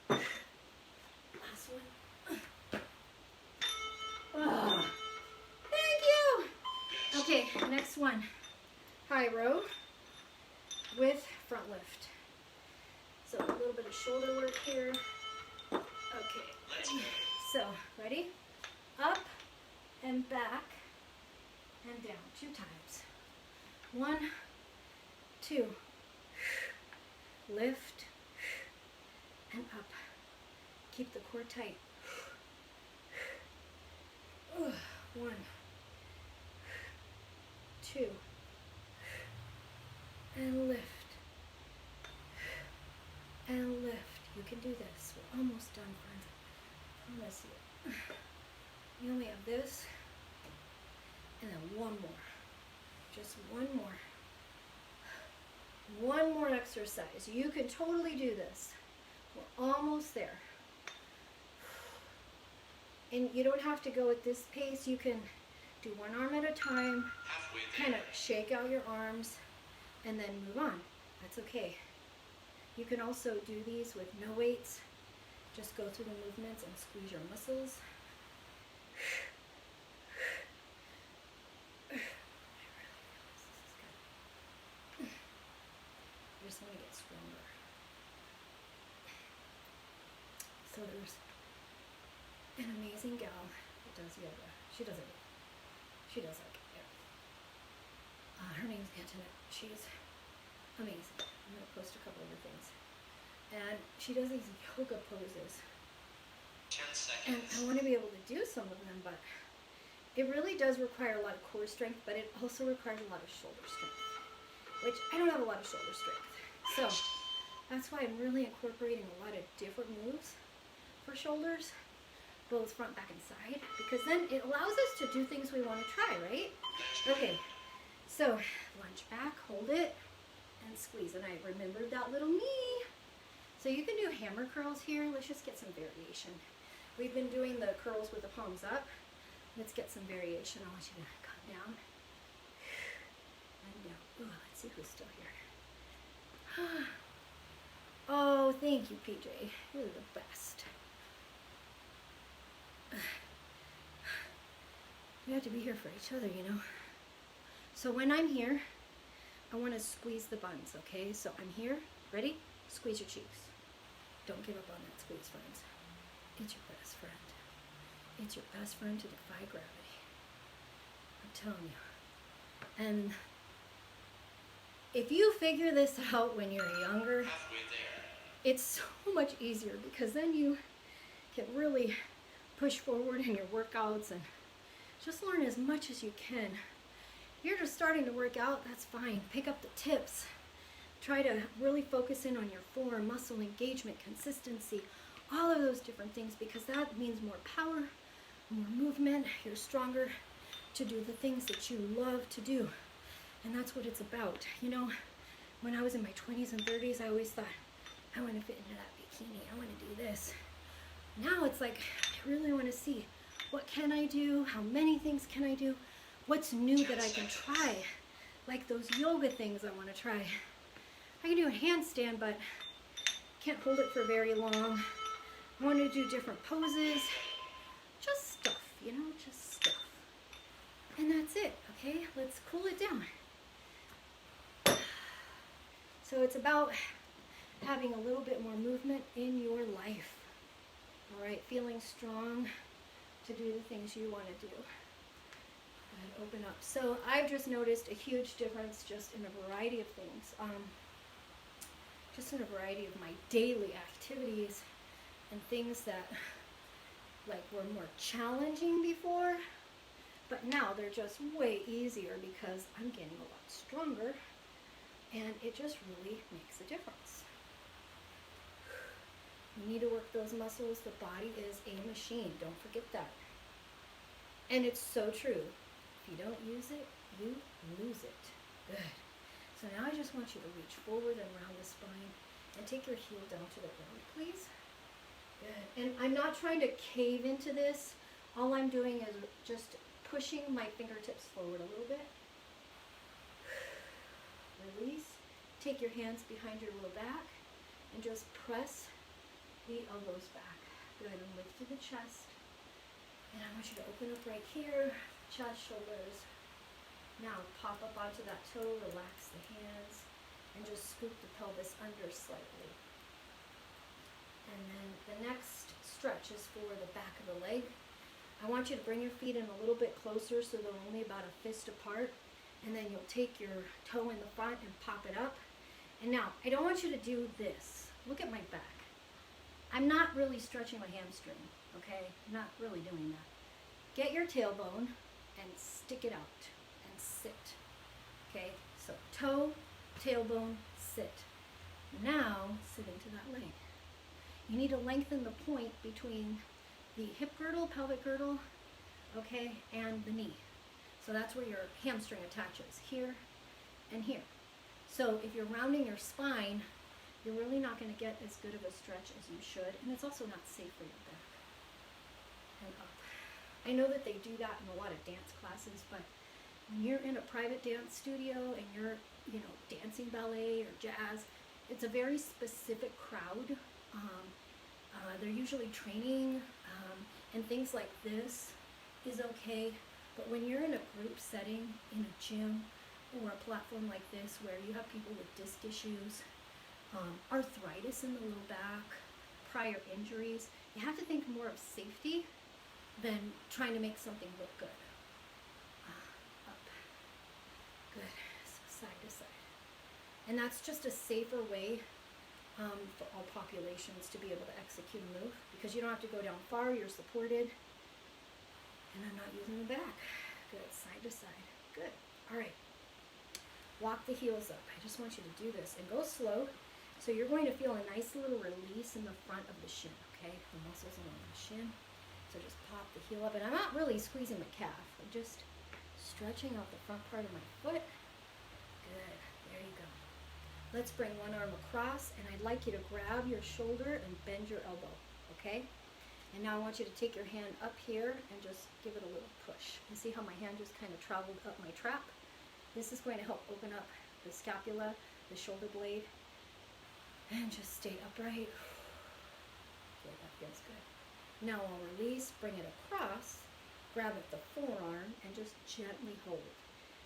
Last one. Ah, thank you. Okay, next one. High row with front lift. So a little bit of shoulder work here. Okay. Let's go. So, ready? Up and back and down 2 times. 1, 2. Lift and up. Keep the core tight. 1, 2. And lift. And lift. You can do this. We're almost done, friends. I promise you. You only have this. And then one more. Just one more. One more exercise. You can totally do this. We're almost there. And you don't have to go at this pace. You can do one arm at a time. Halfway Kind there. of shake out your arms and then move on. That's okay. You can also do these with no weights. Just go through the movements and squeeze your muscles. I just want to get stronger. So there's an amazing gal that does yoga. She does like yoga. Her name's Antoinette. She's amazing. I'm going to post a couple of her things. And she does these yoga poses. 10 And seconds. I want to be able to do some of them, but it really does require a lot of core strength, but it also requires a lot of shoulder strength, which I don't have a lot of shoulder strength. So that's why I'm really incorporating a lot of different moves for shoulders, both front, back, and side, because then it allows us to do things we want to try, right? Okay, so lunge back, hold it, and squeeze. And I remembered that little knee. So you can do hammer curls here. Let's just get some variation. We've been doing the curls with the palms up. Let's get some variation. I want you to come down and down. Ooh, let's see who's still here. Oh, thank you, PJ. You're the best. We have to be here for each other, you know. So when I'm here, I want to squeeze the buns, okay? So I'm here. Ready? Squeeze your cheeks. Don't give up on that squeeze, friends. It's your best friend. It's your best friend to defy gravity. I'm telling you. And if you figure this out when you're younger, Halfway there. it's so much easier because then you can really push forward in your workouts and just learn as much as you can. You're just starting to work out, that's fine. Pick up the tips. Try to really focus in on your form, muscle engagement, consistency, all of those different things, because that means more power, more movement. You're stronger to do the things that you love to do. And that's what it's about. You know, when I was in my 20s and 30s, I always thought, I want to fit into that bikini. I want to do this. Now it's like, I really want to see, what can I do? How many things can I do? What's new that I can try? Like those yoga things I want to try. I can do a handstand, but can't hold it for very long. I want to do different poses. Just stuff, you know, just stuff. And that's it, okay? Let's cool it down. So it's about having a little bit more movement in your life. All right, feeling strong to do the things you want to do. And open up. So I've just noticed a huge difference just in a variety of things. Just in a variety of my daily activities and things that like were more challenging before, but now they're just way easier because I'm getting a lot stronger, and it just really makes a difference. You need to work those muscles. The body is a machine. Don't forget that. And it's so true. If you don't use it, you lose it. Good. So now I just want you to reach forward and around the spine and take your heel down to the ground, please. Good. And I'm not trying to cave into this. All I'm doing is just pushing my fingertips forward a little bit. release. Take your hands behind your low back and just press the elbows back. Good, and lift through the chest. And I want you to open up right here, chest, shoulders. Now pop up onto that toe, relax the hands, and just scoop the pelvis under slightly. And then the next stretch is for the back of the leg. I want you to bring your feet in a little bit closer so they're only about a fist apart. And then you'll take your toe in the front and pop it up. And now, I don't want you to do this. Look at my back. I'm not really stretching my hamstring, okay? I'm not really doing that. Get your tailbone and stick it out and sit. Okay, so toe, tailbone, sit. Now, sit into that leg. You need to lengthen the point between the hip girdle, pelvic girdle, okay, and the knee. So that's where your hamstring attaches, here and here. So if you're rounding your spine, you're really not going to get as good of a stretch as you should, and it's also not safe for your back. And up. I know that they do that in a lot of dance classes, but when you're in a private dance studio and you're, dancing ballet or jazz, it's a very specific crowd. They're usually training, and things like this is okay. But when you're in a group setting, in a gym, or a platform like this where you have people with disc issues, arthritis in the low back, prior injuries, you have to think more of safety than trying to make something look good. Up. Good. So side to side. And that's just a safer way for all populations to be able to execute a move, because you don't have to go down far, you're supported. And I'm not using the back. Good. Side to side. Good. All right. Walk the heels up. I just want you to do this and go slow. So you're going to feel a nice little release in the front of the shin, okay? The muscles along the shin. So just pop the heel up. And I'm not really squeezing my calf. I'm just stretching out the front part of my foot. Good. There you go. Let's bring one arm across, and I'd like you to grab your shoulder and bend your elbow, okay? And now I want you to take your hand up here and just give it a little push. You see how my hand just kind of traveled up my trap? This is going to help open up the scapula, the shoulder blade, and just stay upright. Good, that feels good. Now I'll release, bring it across, grab at the forearm, and just gently hold.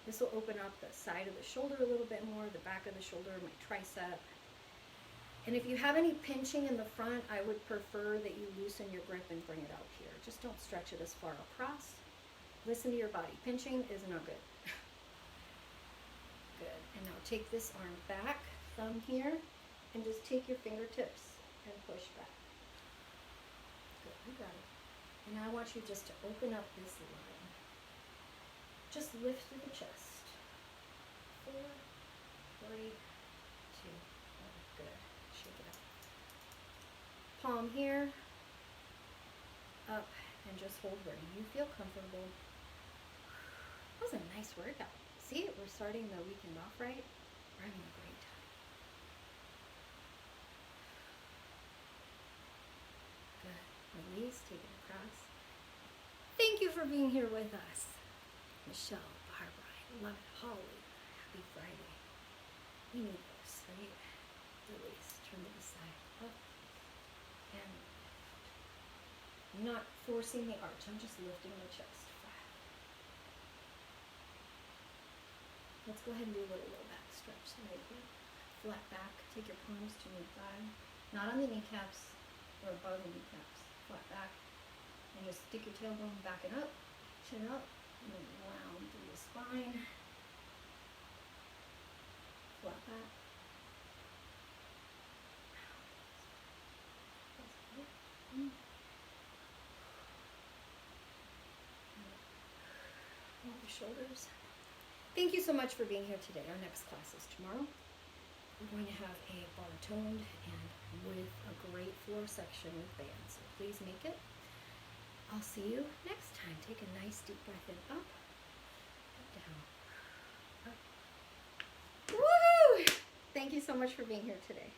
This will open up the side of the shoulder a little bit more, the back of the shoulder, my tricep. And if you have any pinching in the front, I would prefer that you loosen your grip and bring it out here. Just don't stretch it as far across. Listen to your body. Pinching is not good. Good. And now take this arm back, thumb here, and just take your fingertips and push back. Good, you got it. And now I want you just to open up this line. Just lift through the chest. 4, 3, 2, 1. Good. Shake it out. Palm here, up, and just hold where you feel comfortable. That was a nice workout. See, we're starting the weekend off right. We're having a great time. Good. Release, take it across. Thank you for being here with us. Michelle, Barbara, I love it. Holly, happy Friday. We need this, right? Release, turn to the side, up, and I'm not forcing the arch. I'm just lifting the chest. Let's go ahead and do a little low back stretch. So right here, flat back. Take your palms to your thigh, not on the kneecaps or above the kneecaps. Flat back, and just stick your tailbone back and up, chin up. And then round through the spine. Flat back. Hold your shoulders. Thank you so much for being here today. Our next class is tomorrow. We're going to have a bar toned and with a great floor section with bands. So please make it. I'll see you next time. Take a nice deep breath in. Up, down, up. Woo! Thank you so much for being here today.